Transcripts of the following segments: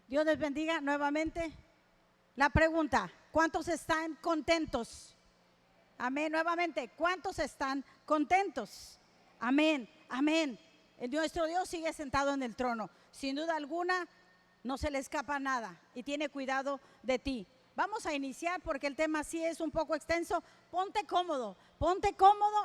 Dios les bendiga nuevamente. La pregunta, ¿cuántos están contentos? Amén, nuevamente, ¿cuántos están contentos? Amén, amén. Nuestro Dios sigue sentado en el trono. Sin duda alguna, no se le escapa nada y tiene cuidado de ti. Vamos a iniciar porque el tema sí es un poco extenso. Ponte cómodo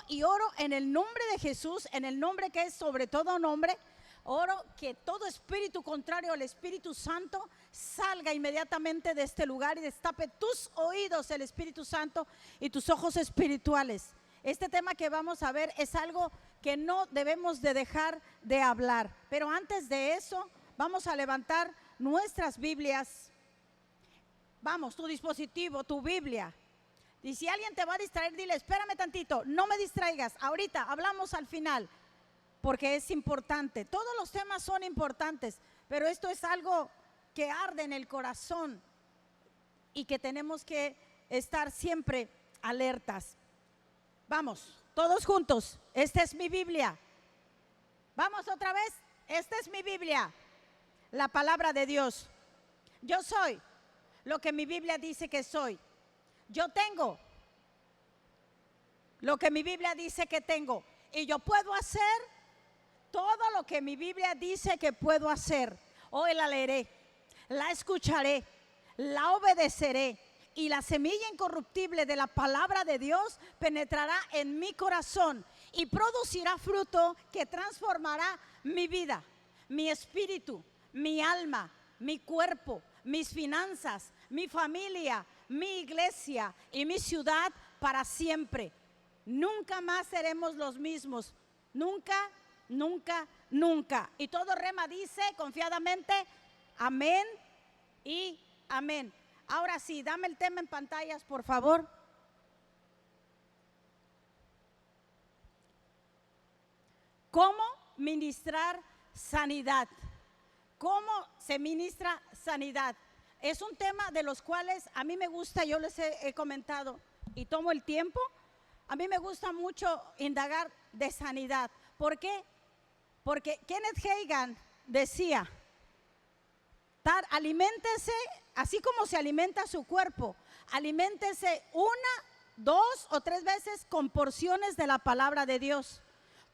y oro en el nombre de Jesús, en el nombre que es sobre todo nombre. Oro que todo espíritu contrario al Espíritu Santo salga inmediatamente de este lugar y destape tus oídos, el Espíritu Santo, y tus ojos espirituales. Este tema que vamos a ver es algo que no debemos de dejar de hablar. Pero antes de eso, vamos a levantar nuestras Biblias. Vamos, tu dispositivo, tu Biblia. Y si alguien te va a distraer, dile, espérame tantito, no me distraigas, ahorita hablamos al final. Porque es importante, todos los temas son importantes, pero esto es algo que arde en el corazón y que tenemos que estar siempre alertas. Vamos, todos juntos, esta es mi Biblia. Vamos otra vez, esta es mi Biblia, la palabra de Dios. Yo soy lo que mi Biblia dice que soy. Yo tengo lo que mi Biblia dice que tengo. Y yo puedo hacer todo lo que mi Biblia dice que puedo hacer. Hoy la leeré, la escucharé, la obedeceré, y la semilla incorruptible de la palabra de Dios penetrará en mi corazón y producirá fruto que transformará mi vida, mi espíritu, mi alma, mi cuerpo, mis finanzas, mi familia, mi iglesia y mi ciudad para siempre. Nunca más seremos los mismos. Nunca, nunca, nunca. Y todo rema dice confiadamente, amén y amén. Ahora sí, dame el tema en pantallas, por favor. ¿Cómo ministrar sanidad? ¿Cómo se ministra sanidad? Es un tema de los cuales a mí me gusta, yo les he comentado y tomo el tiempo. A mí me gusta mucho indagar de sanidad. ¿Por qué? Porque Kenneth Hagin decía, aliméntese así como se alimenta su cuerpo, aliméntese 1, 2 o 3 veces con porciones de la palabra de Dios,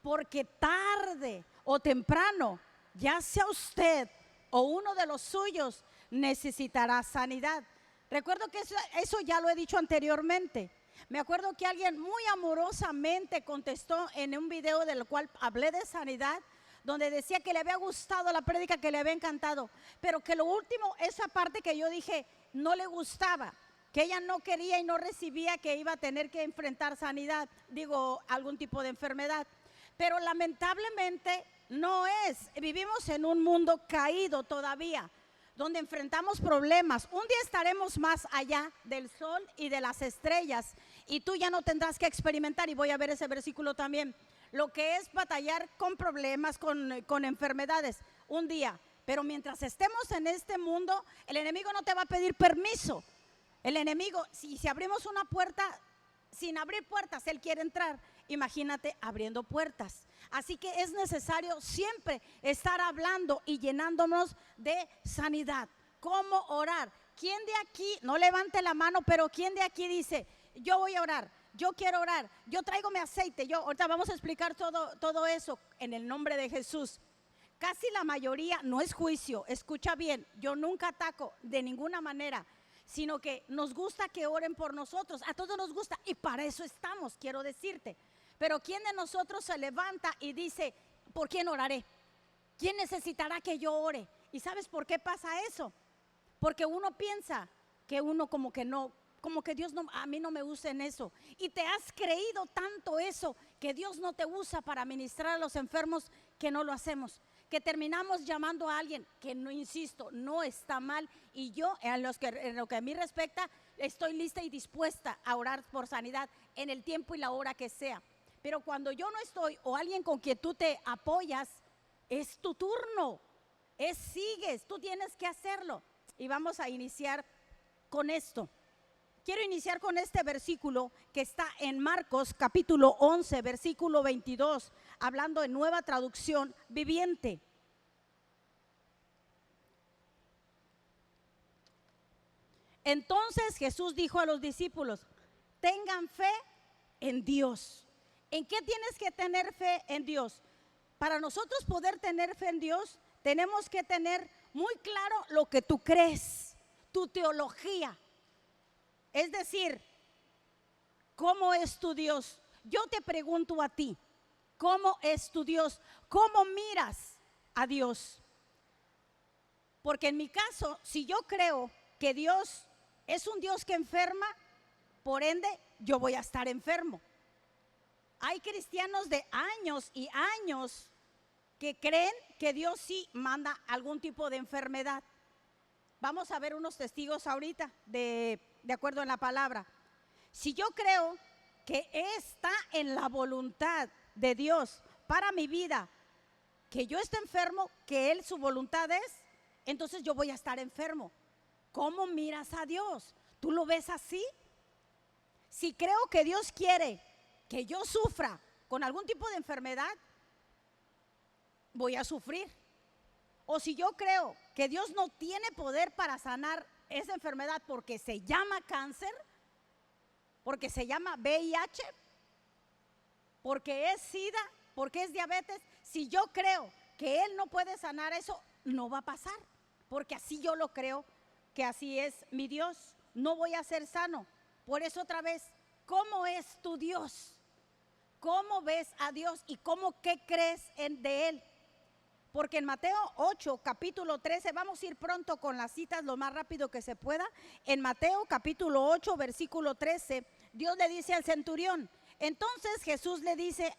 porque tarde o temprano, ya sea usted o uno de los suyos, necesitará sanidad. Recuerdo que eso ya lo he dicho anteriormente. Me acuerdo que alguien muy amorosamente contestó en un video del cual hablé de sanidad, donde decía que le había gustado la prédica, que le había encantado, pero que lo último, esa parte que yo dije, no le gustaba, que ella no quería y no recibía, que iba a tener que enfrentar sanidad, digo, algún tipo de enfermedad. Pero lamentablemente no es. Vivimos en un mundo caído todavía, donde enfrentamos problemas. Un día estaremos más allá del sol y de las estrellas, y tú ya no tendrás que experimentar, y voy a ver ese versículo también, lo que es batallar con problemas, con enfermedades, un día. Pero mientras estemos en este mundo, el enemigo no te va a pedir permiso. El enemigo, si abrimos una puerta, sin abrir puertas, él quiere entrar. Imagínate abriendo puertas. Así que es necesario siempre estar hablando y llenándonos de sanidad. ¿Cómo orar? ¿Quién de aquí, no levante la mano, pero quién de aquí dice, yo voy a orar, yo quiero orar, yo traigo mi aceite? Ahorita vamos a explicar todo eso en el nombre de Jesús. Casi la mayoría, no es juicio, escucha bien, yo nunca ataco de ninguna manera, sino que nos gusta que oren por nosotros. A todos nos gusta y para eso estamos, quiero decirte. Pero ¿quién de nosotros se levanta y dice, ¿por quién oraré? ¿Quién necesitará que yo ore? ¿Y sabes por qué pasa eso? Porque uno piensa que uno como que no, como que Dios no, a mí no me usa en eso. Y te has creído tanto eso, que Dios no te usa para ministrar a los enfermos, que no lo hacemos. Que terminamos llamando a alguien que, no, insisto, no está mal. Y yo, en lo que a mí respecta, estoy lista y dispuesta a orar por sanidad en el tiempo y la hora que sea. Pero cuando yo no estoy, o alguien con quien tú te apoyas, es tu turno, sigues, tú tienes que hacerlo. Y vamos a iniciar con esto. Quiero iniciar con este versículo que está en Marcos capítulo 11, versículo 22, hablando en Nueva Traducción Viviente. Entonces Jesús dijo a los discípulos: tengan fe en Dios. ¿En qué tienes que tener fe en Dios? Para nosotros poder tener fe en Dios, tenemos que tener muy claro lo que tú crees, tu teología. Es decir, ¿cómo es tu Dios? Yo te pregunto a ti, ¿cómo es tu Dios? ¿Cómo miras a Dios? Porque en mi caso, si yo creo que Dios es un Dios que enferma, por ende, yo voy a estar enfermo. Hay cristianos de años y años que creen que Dios sí manda algún tipo de enfermedad. Vamos a ver unos testigos ahorita de acuerdo en la palabra. Si yo creo que está en la voluntad de Dios para mi vida, que yo esté enfermo, que Él su voluntad es, entonces yo voy a estar enfermo. ¿Cómo miras a Dios? ¿Tú lo ves así? Si creo que Dios quiere que yo sufra con algún tipo de enfermedad, voy a sufrir. O si yo creo que Dios no tiene poder para sanar esa enfermedad porque se llama cáncer, porque se llama VIH, porque es SIDA, porque es diabetes, si yo creo que Él no puede sanar eso, no va a pasar, porque así yo lo creo, que así es mi Dios. No voy a ser sano. Por eso otra vez, ¿cómo es tu Dios? ¿Cómo ves a Dios y qué crees de Él? Porque en Mateo 8, capítulo 13, vamos a ir pronto con las citas lo más rápido que se pueda. En Mateo capítulo 8, versículo 13, Dios le dice al centurión. Entonces Jesús le dice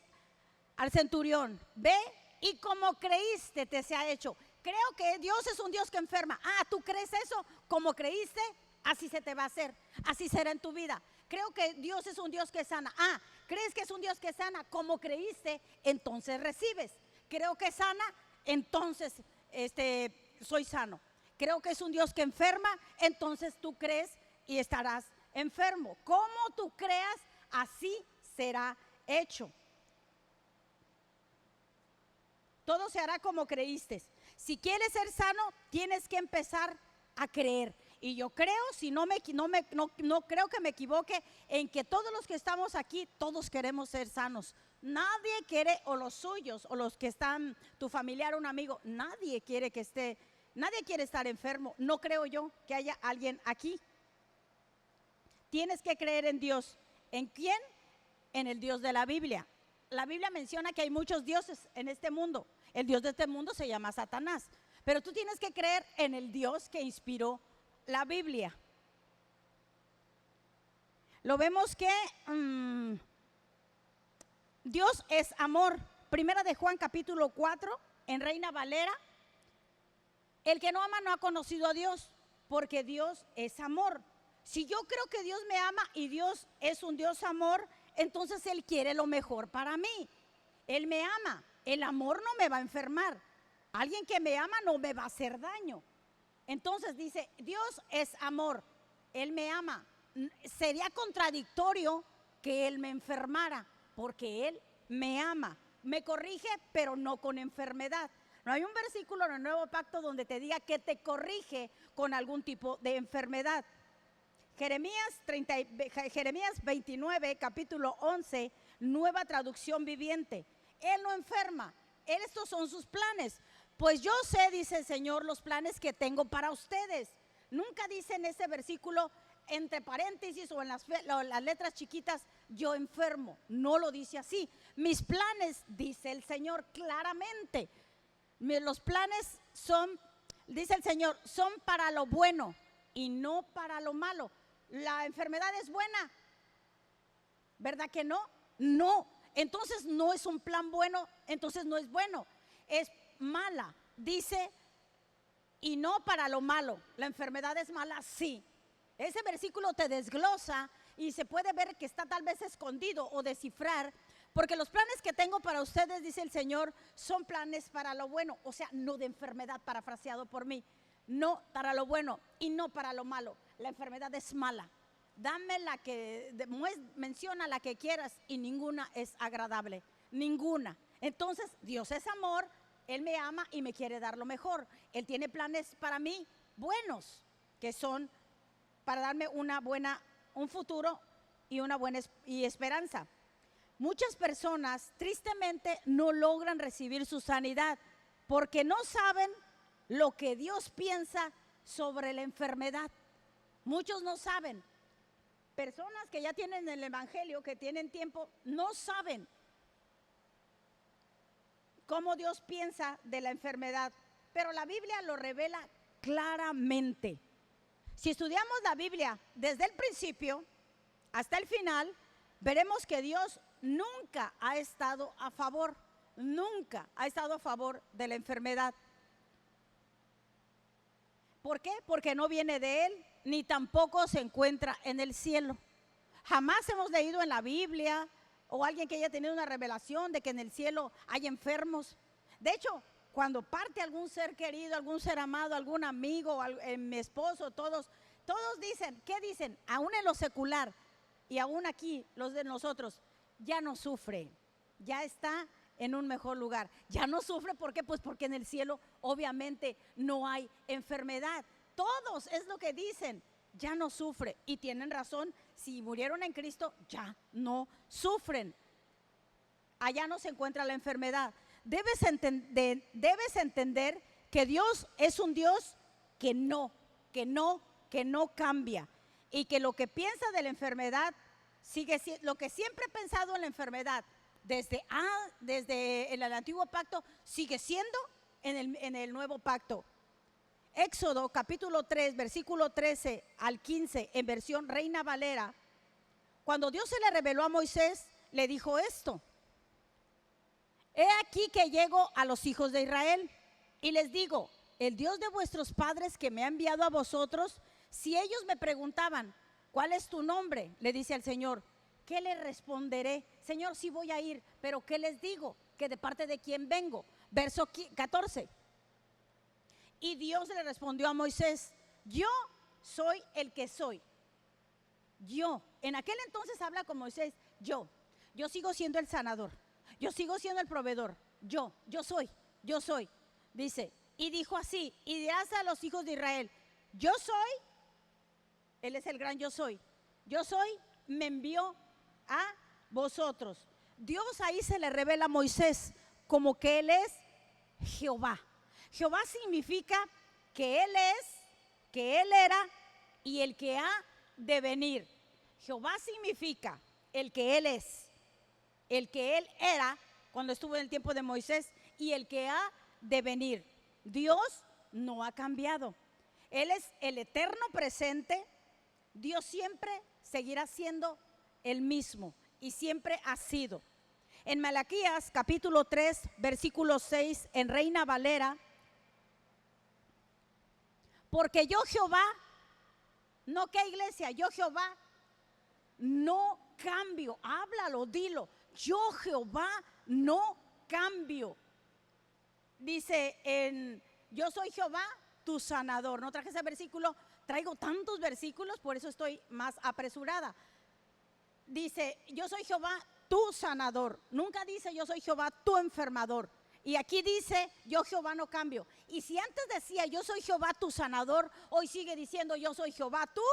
al centurión: ve y como creíste te se ha hecho. Creo que Dios es un Dios que enferma. Ah, ¿tú crees eso? Como creíste, así se te va a hacer. Así será en tu vida. Creo que Dios es un Dios que sana. Ah, ¿crees que es un Dios que sana? Como creíste, entonces recibes. Creo que sana, entonces soy sano. Creo que es un Dios que enferma, entonces tú crees y estarás enfermo. Como tú creas, así será hecho. Todo se hará como creíste. Si quieres ser sano, tienes que empezar a creer. Y yo creo, si no creo que me equivoque, en que todos los que estamos aquí, todos queremos ser sanos. Nadie quiere, o los suyos, o los que están, tu familiar, un amigo, nadie quiere estar enfermo. No creo yo que haya alguien aquí. Tienes que creer en Dios. ¿En quién? En el Dios de la Biblia. La Biblia menciona que hay muchos dioses en este mundo. El Dios de este mundo se llama Satanás. Pero tú tienes que creer en el Dios que inspiró la Biblia. Lo vemos que Dios es amor. Primera de Juan capítulo 4, en Reina Valera. El que no ama no ha conocido a Dios, porque Dios es amor. Si yo creo que Dios me ama y Dios es un Dios amor, entonces Él quiere lo mejor para mí. Él me ama. El amor no me va a enfermar. Alguien que me ama no me va a hacer daño. Entonces dice, Dios es amor, Él me ama. Sería contradictorio que Él me enfermara, porque Él me ama. Me corrige, pero no con enfermedad. No hay un versículo en el Nuevo Pacto donde te diga que te corrige con algún tipo de enfermedad. Jeremías 29, capítulo 11, Nueva Traducción Viviente. Él no enferma, estos son sus planes. Pues yo sé, dice el Señor, los planes que tengo para ustedes. Nunca dice en ese versículo, entre paréntesis o en las letras chiquitas, yo enfermo. No lo dice así. Mis planes, dice el Señor claramente. Los planes son, dice el Señor, son para lo bueno y no para lo malo. ¿La enfermedad es buena? ¿Verdad que no? No. Entonces no es un plan bueno, entonces no es bueno. Es mala, dice, y no para lo malo. La enfermedad es mala, sí. Ese versículo te desglosa y se puede ver que está tal vez escondido o descifrar, porque los planes que tengo para ustedes, dice el Señor, son planes para lo bueno, o sea, no de enfermedad, parafraseado por mí, no para lo bueno y no para lo malo. La enfermedad es mala. Dame la que, menciona la que quieras y ninguna es agradable, ninguna. Entonces, Dios es amor, Él me ama y me quiere dar lo mejor. Él tiene planes para mí buenos, que son para darme un futuro y una buena esperanza. Muchas personas tristemente no logran recibir su sanidad porque no saben lo que Dios piensa sobre la enfermedad. Muchos no saben. Personas que ya tienen el evangelio, que tienen tiempo, no saben cómo Dios piensa de la enfermedad, pero la Biblia lo revela claramente. Si estudiamos la Biblia desde el principio hasta el final, veremos que Dios nunca ha estado a favor de la enfermedad. ¿Por qué? Porque no viene de Él, ni tampoco se encuentra en el cielo. Jamás hemos leído en la Biblia o alguien que haya tenido una revelación de que en el cielo hay enfermos. De hecho, cuando parte algún ser querido, algún ser amado, algún amigo, mi esposo, todos dicen, ¿qué dicen? Aún en lo secular y aún aquí, los de nosotros, ya no sufre, ya está en un mejor lugar. Ya no sufre, ¿por qué? Pues porque en el cielo obviamente no hay enfermedad. Todos es lo que dicen, ya no sufre. Y tienen razón, si murieron en Cristo, ya no sufren. Allá no se encuentra la enfermedad. Debes entender que Dios es un Dios que no cambia. Y que lo que piensa de la enfermedad, lo que siempre he pensado en la enfermedad, desde el antiguo pacto, sigue siendo en el nuevo pacto. Éxodo capítulo 3, versículo 13 al 15, en versión Reina Valera, cuando Dios se le reveló a Moisés, le dijo esto: he aquí que llego a los hijos de Israel y les digo, el Dios de vuestros padres que me ha enviado a vosotros, si ellos me preguntaban, ¿cuál es tu nombre?, le dice al Señor, ¿qué les responderé? Señor, sí voy a ir, pero ¿qué les digo? ¿Que de parte de quién vengo? Verso 14. Y Dios le respondió a Moisés, yo soy el que soy. Yo, en aquel entonces habla con Moisés, yo sigo siendo el sanador, yo sigo siendo el proveedor, yo soy. Dice, y dijo así, y dirás a los hijos de Israel, yo soy, Él es el gran yo soy, me envió a vosotros. Dios ahí se le revela a Moisés como que Él es Jehová. Jehová significa que Él es, que Él era y el que ha de venir. Jehová significa el que Él es, el que Él era cuando estuvo en el tiempo de Moisés y el que ha de venir. Dios no ha cambiado. Él es el eterno presente. Dios siempre seguirá siendo el mismo y siempre ha sido. En Malaquías capítulo 3, versículo 6, en Reina Valera, porque yo Jehová, no que iglesia, yo Jehová no cambio. Háblalo, dilo, yo Jehová no cambio. Dice yo soy Jehová tu sanador. No traje ese versículo, traigo tantos versículos, por eso estoy más apresurada. Dice, yo soy Jehová tu sanador. Nunca dice yo soy Jehová tu enfermador. Y aquí dice, yo Jehová no cambio. Y si antes decía, yo soy Jehová tu sanador, hoy sigue diciendo, yo soy Jehová tu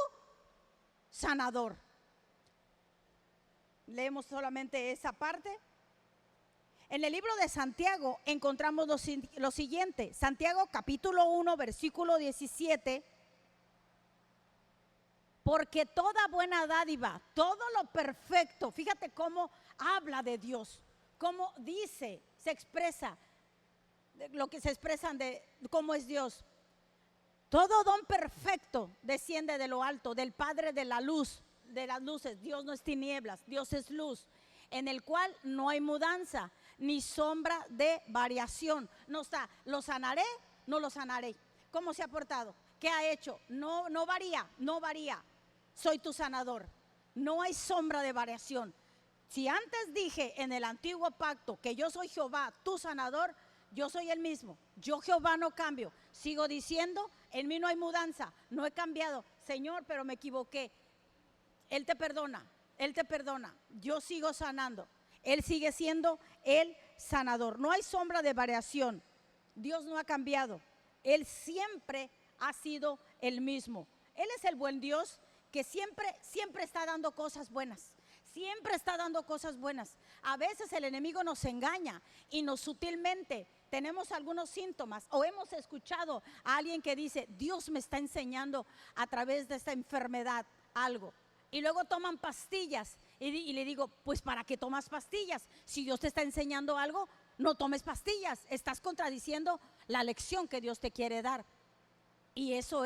sanador. Leemos solamente esa parte. En el libro de Santiago encontramos lo siguiente. Santiago capítulo 1, versículo 17. Porque toda buena dádiva, todo lo perfecto, fíjate cómo habla de Dios, cómo dice, se expresa, lo que se expresan de cómo es Dios. Todo don perfecto desciende de lo alto, del Padre de la luz, de las luces. Dios no es tinieblas, Dios es luz, en el cual no hay mudanza, ni sombra de variación. No está, lo sanaré, no lo sanaré. ¿Cómo se ha portado? ¿Qué ha hecho? No varía. Soy tu sanador. No hay sombra de variación. Si antes dije en el antiguo pacto que yo soy Jehová, tu sanador, yo soy el mismo. Yo Jehová no cambio. Sigo diciendo, en mí no hay mudanza. No he cambiado. Señor, pero me equivoqué. Él te perdona. Yo sigo sanando. Él sigue siendo el sanador. No hay sombra de variación. Dios no ha cambiado. Él siempre ha sido el mismo. Él es el buen Dios que siempre está dando cosas buenas. Siempre está dando cosas buenas. A veces el enemigo nos engaña y nos sutilmente tenemos algunos síntomas o hemos escuchado a alguien que dice, Dios me está enseñando a través de esta enfermedad algo. Y luego toman pastillas y le digo, pues ¿para qué tomas pastillas? Si Dios te está enseñando algo, no tomes pastillas. Estás contradiciendo la lección que Dios te quiere dar. Y eso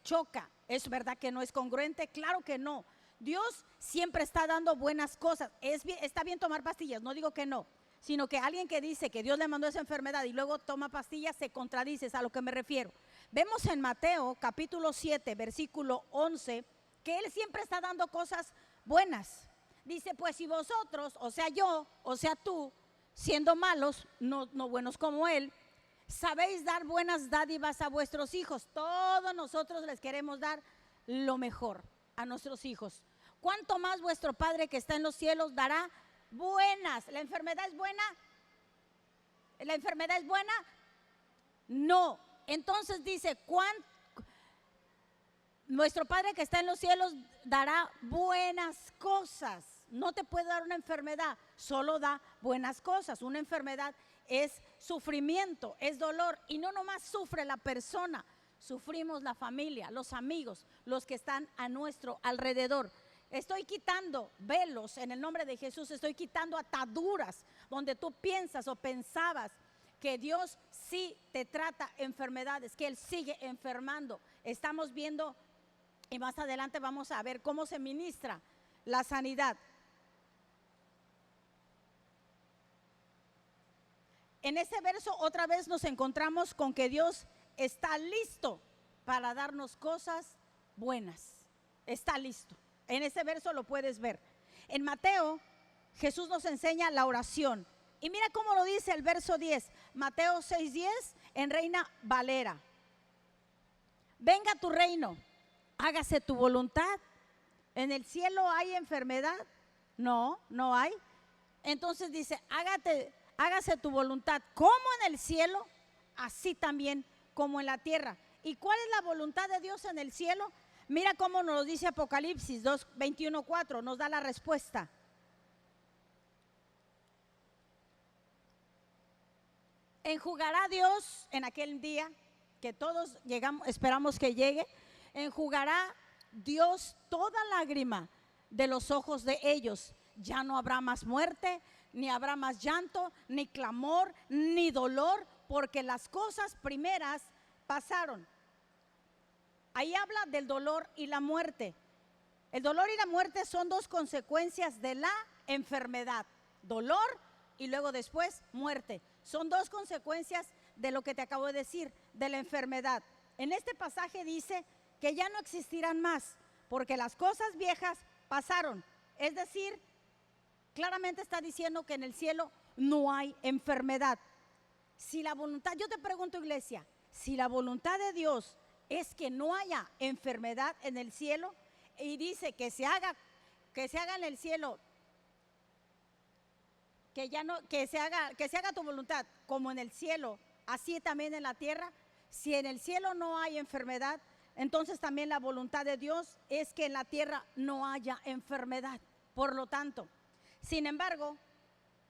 choca. ¿Es verdad que no es congruente? Claro que no. Dios siempre está dando buenas cosas. Está bien tomar pastillas, no digo que no, sino que alguien que dice que Dios le mandó esa enfermedad y luego toma pastillas se contradice, es a lo que me refiero. Vemos en Mateo capítulo 7 versículo 11 que Él siempre está dando cosas buenas. Dice, pues si vosotros, o sea yo, o sea tú, siendo malos, no buenos como Él, sabéis dar buenas dádivas a vuestros hijos. Todos nosotros les queremos dar lo mejor a nuestros hijos. ¿Cuánto más vuestro Padre que está en los cielos dará buenas? ¿La enfermedad es buena? ¿La enfermedad es buena? No. Entonces dice, nuestro Padre que está en los cielos dará buenas cosas. No te puede dar una enfermedad, solo da buenas cosas. Una enfermedad es sufrimiento, es dolor, y no nomás sufre la persona, sufrimos la familia, los amigos, los que están a nuestro alrededor. Estoy quitando velos en el nombre de Jesús, estoy quitando ataduras donde tú piensas o pensabas que Dios sí te trata enfermedades, que Él sigue enfermando. Estamos viendo y más adelante vamos a ver cómo se ministra la sanidad. En ese verso otra vez nos encontramos con que Dios está listo para darnos cosas buenas. Está listo. En ese verso lo puedes ver. En Mateo, Jesús nos enseña la oración. Y mira cómo lo dice el verso 10. Mateo 6:10 en Reina Valera. Venga tu reino, hágase tu voluntad. ¿En el cielo hay enfermedad? No, no hay. Entonces dice, hágase tu voluntad como en el cielo, así también como en la tierra. ¿Y cuál es la voluntad de Dios en el cielo? Mira cómo nos lo dice Apocalipsis 21:4, nos da la respuesta. Enjugará Dios en aquel día que todos esperamos que llegue, enjugará Dios toda lágrima de los ojos de ellos. Ya no habrá más muerte, ni habrá más llanto, ni clamor, ni dolor, porque las cosas primeras pasaron. Ahí habla del dolor y la muerte. El dolor y la muerte son dos consecuencias de la enfermedad. Dolor y luego después muerte. Son dos consecuencias de lo que te acabo de decir, de la enfermedad. En este pasaje dice que ya no existirán más, porque las cosas viejas pasaron. Es decir, claramente está diciendo que en el cielo no hay enfermedad. Si la voluntad, yo te pregunto, iglesia, si la voluntad de Dios es que no haya enfermedad en el cielo, y dice que se haga en el cielo, que se haga tu voluntad como en el cielo, así también en la tierra. Si en el cielo no hay enfermedad, entonces también la voluntad de Dios es que en la tierra no haya enfermedad. Por lo tanto, sin embargo,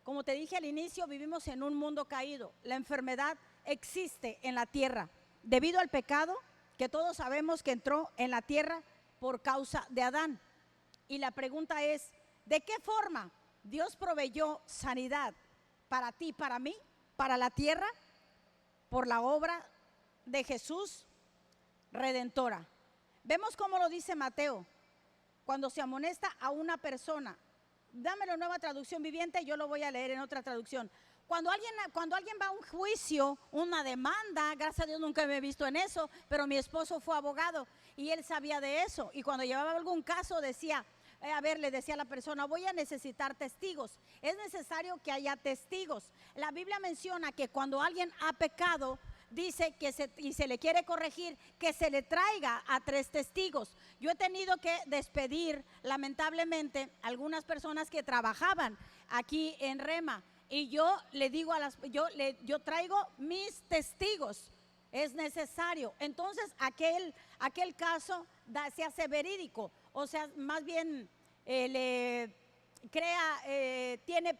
como te dije al inicio, vivimos en un mundo caído. La enfermedad existe en la tierra debido al pecado que todos sabemos que entró en la tierra por causa de Adán. Y la pregunta es, ¿de qué forma Dios proveyó sanidad para ti, para mí, para la tierra? Por la obra de Jesús redentora. Vemos cómo lo dice Mateo cuando se amonesta a una persona. Dámelo nueva traducción viviente, yo lo voy a leer en otra traducción. Cuando alguien va a un juicio, una demanda, gracias a Dios nunca me he visto en eso, pero mi esposo fue abogado y él sabía de eso. Y cuando llevaba algún caso decía, le decía a la persona, voy a necesitar testigos. Es necesario que haya testigos. La Biblia menciona que cuando alguien ha pecado, dice que se le quiere corregir, que se le traiga a 3 testigos. Yo he tenido que despedir, lamentablemente, algunas personas que trabajaban aquí en Rema. Y yo le digo yo traigo mis testigos. es necesario. Entonces aquel caso se hace verídico, o sea, más bien tiene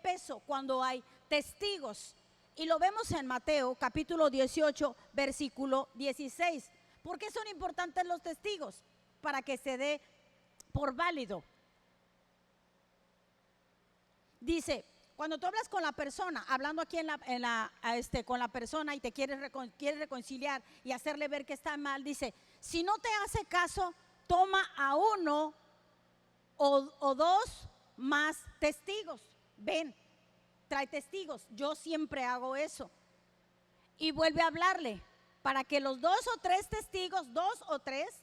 peso cuando hay testigos. Y lo vemos en Mateo capítulo 18, versículo 16. ¿Por qué son importantes los testigos? Para que se dé por válido. Dice, cuando tú hablas con la persona, hablando aquí con la persona y te quieres reconciliar y hacerle ver que está mal, dice, si no te hace caso, toma a uno o dos más testigos. Ven, trae testigos. Yo siempre hago eso. Y vuelve a hablarle para que los dos o tres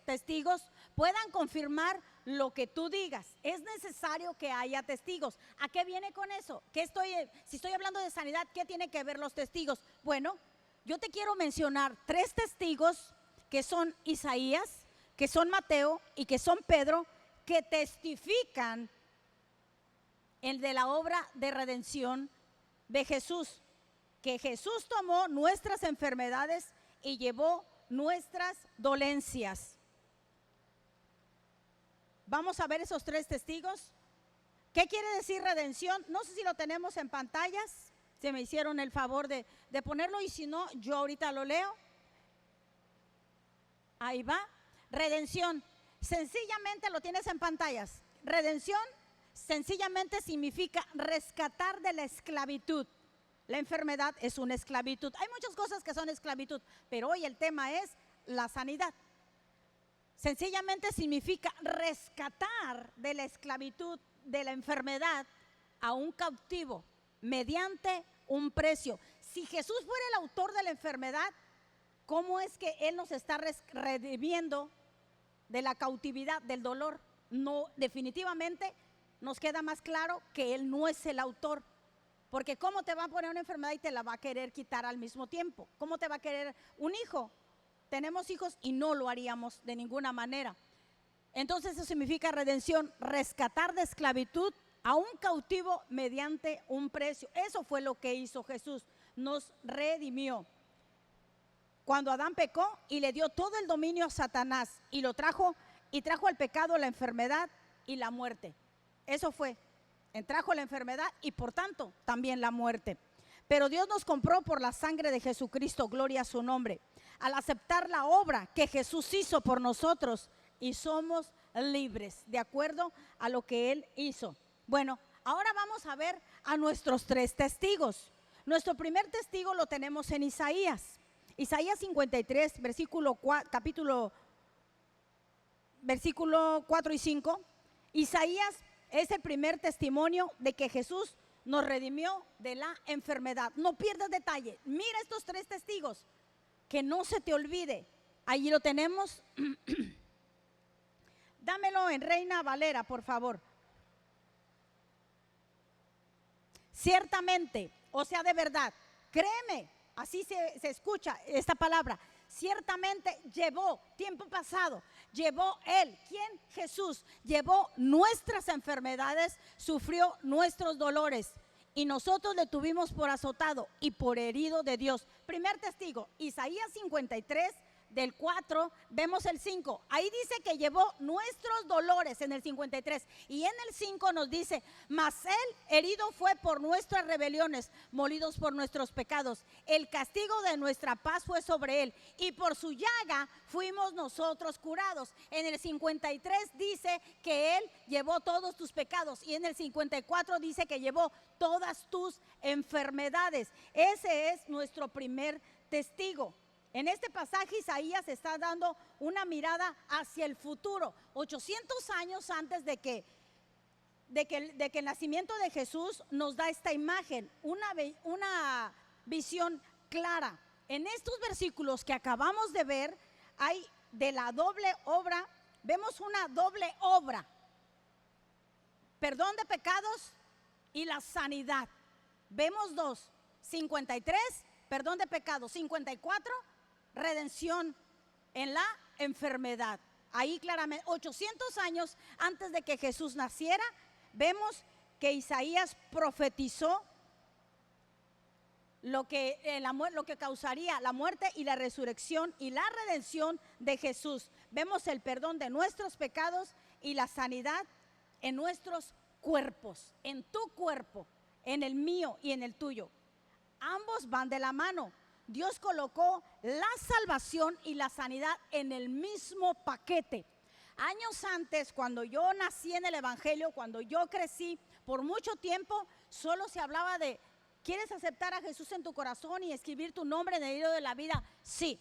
testigos puedan confirmar lo que tú digas. Es necesario que haya testigos. ¿A qué viene con eso? Si estoy hablando de sanidad, ¿qué tiene que ver los testigos? Bueno, yo te quiero mencionar 3 testigos que son Isaías, que son Mateo y que son Pedro, que testifican el de la obra de redención de Jesús, que Jesús tomó nuestras enfermedades y llevó nuestras dolencias. Vamos a ver esos 3 testigos. ¿Qué quiere decir redención? No sé si lo tenemos en pantallas, se me hicieron el favor de ponerlo, y si no, yo ahorita lo leo. Ahí va. Redención, sencillamente lo tienes en pantallas. Redención sencillamente significa rescatar de la esclavitud. La enfermedad es una esclavitud. Hay muchas cosas que son esclavitud, pero hoy el tema es la sanidad. Sencillamente significa rescatar de la esclavitud, de la enfermedad, a un cautivo mediante un precio. Si Jesús fuera el autor de la enfermedad, ¿cómo es que Él nos está redimiendo de la cautividad, del dolor? No, definitivamente nos queda más claro que Él no es el autor. Porque ¿cómo te va a poner una enfermedad y te la va a querer quitar al mismo tiempo? ¿Cómo te va a querer un hijo? Tenemos hijos y no lo haríamos de ninguna manera. Entonces eso significa redención, rescatar de esclavitud a un cautivo mediante un precio. Eso fue lo que hizo Jesús, nos redimió. Cuando Adán pecó y le dio todo el dominio a Satanás y trajo al pecado, la enfermedad y la muerte. Eso fue. Trajo la enfermedad y por tanto también la muerte. Pero Dios nos compró por la sangre de Jesucristo, gloria a su nombre, al aceptar la obra que Jesús hizo por nosotros, y somos libres de acuerdo a lo que Él hizo. Bueno, ahora vamos a ver a nuestros 3 testigos. Nuestro primer testigo lo tenemos en Isaías 53, versículo 4 y 5. Isaías es el primer testimonio de que Jesús nos redimió de la enfermedad. No pierdas detalle. Mira estos 3 testigos, que no se te olvide. Allí lo tenemos. Dámelo en Reina Valera, por favor. Ciertamente, o sea, de verdad, créeme, así se escucha esta palabra. Ciertamente llevó, tiempo pasado, llevó Él, ¿quién? Jesús, llevó nuestras enfermedades, sufrió nuestros dolores, y nosotros le tuvimos por azotado y por herido de Dios. Primer testigo, Isaías 53, del 4, vemos el 5. Ahí dice que llevó nuestros dolores en el 53. Y en el 5 nos dice, mas Él herido fue por nuestras rebeliones, molidos por nuestros pecados. El castigo de nuestra paz fue sobre Él, y por su llaga fuimos nosotros curados. En el 53 dice que Él llevó todos tus pecados. Y en el 54 dice que llevó todas tus enfermedades. Ese es nuestro primer testigo. En este pasaje Isaías está dando una mirada hacia el futuro, 800 años antes de que el nacimiento de Jesús. Nos da esta imagen, una visión clara. En estos versículos que acabamos de ver, hay de la doble obra, vemos una doble obra: perdón de pecados y la sanidad. Vemos 2, 53, perdón de pecados; 54, redención en la enfermedad. Ahí claramente, 800 años antes de que Jesús naciera, vemos que Isaías profetizó lo que causaría la muerte y la resurrección y la redención de Jesús. Vemos el perdón de nuestros pecados y la sanidad en nuestros cuerpos, en tu cuerpo, en el mío y en el tuyo. Ambos van de la mano. Dios colocó la salvación y la sanidad en el mismo paquete. Años antes, cuando yo nací en el Evangelio, cuando yo crecí, por mucho tiempo solo se hablaba de: ¿quieres aceptar a Jesús en tu corazón y escribir tu nombre en el libro de la vida? Sí,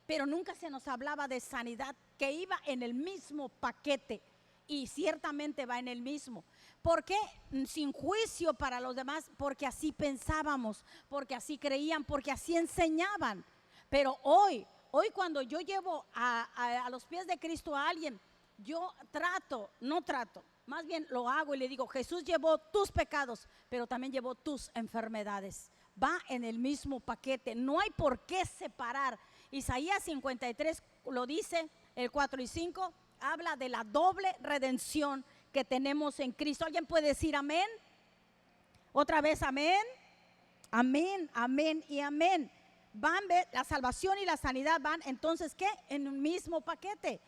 pero nunca se nos hablaba de sanidad, que iba en el mismo paquete, y ciertamente va en el mismo. ¿Por qué? Sin juicio para los demás, porque así pensábamos, porque así creían, porque así enseñaban. Pero hoy cuando yo llevo a los pies de Cristo a alguien, yo más bien lo hago y le digo: Jesús llevó tus pecados, pero también llevó tus enfermedades. Va en el mismo paquete, no hay por qué separar. Isaías 53 lo dice, el 4 y 5, habla de la doble redención que tenemos en Cristo. ¿Alguien puede decir amén? Otra vez amén. Amén, amén y amén. La salvación y la sanidad van entonces, ¿qué? En un mismo paquete.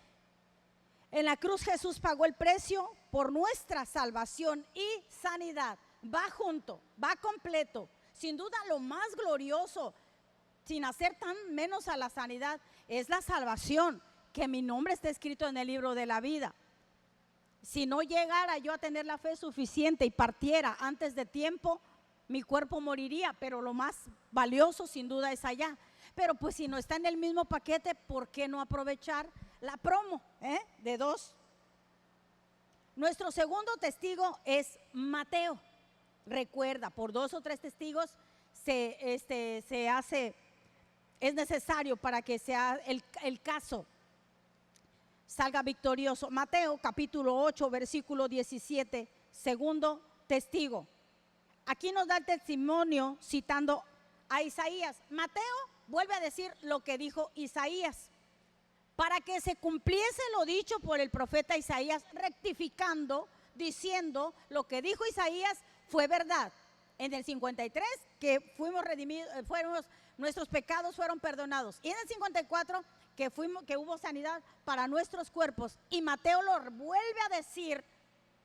En la cruz Jesús pagó el precio por nuestra salvación y sanidad. Va junto, va completo. Sin duda lo más glorioso, sin hacer tan menos a la sanidad, es la salvación, que mi nombre esté escrito en el libro de la vida. Si no llegara yo a tener la fe suficiente y partiera antes de tiempo, mi cuerpo moriría, pero lo más valioso sin duda es allá. Pero pues si no está en el mismo paquete, ¿por qué no aprovechar la promo de 2? Nuestro segundo testigo es Mateo. Recuerda, por 2 o 3 testigos es necesario para que sea el caso salga victorioso. Mateo capítulo 8 versículo 17, segundo testigo. Aquí nos da el testimonio citando a Isaías. Mateo vuelve a decir lo que dijo Isaías, para que se cumpliese lo dicho por el profeta Isaías, rectificando, diciendo: lo que dijo Isaías fue verdad. En el 53 que fuimos redimidos, nuestros pecados fueron perdonados, y en el 54 que hubo sanidad para nuestros cuerpos. Y Mateo lo vuelve a decir,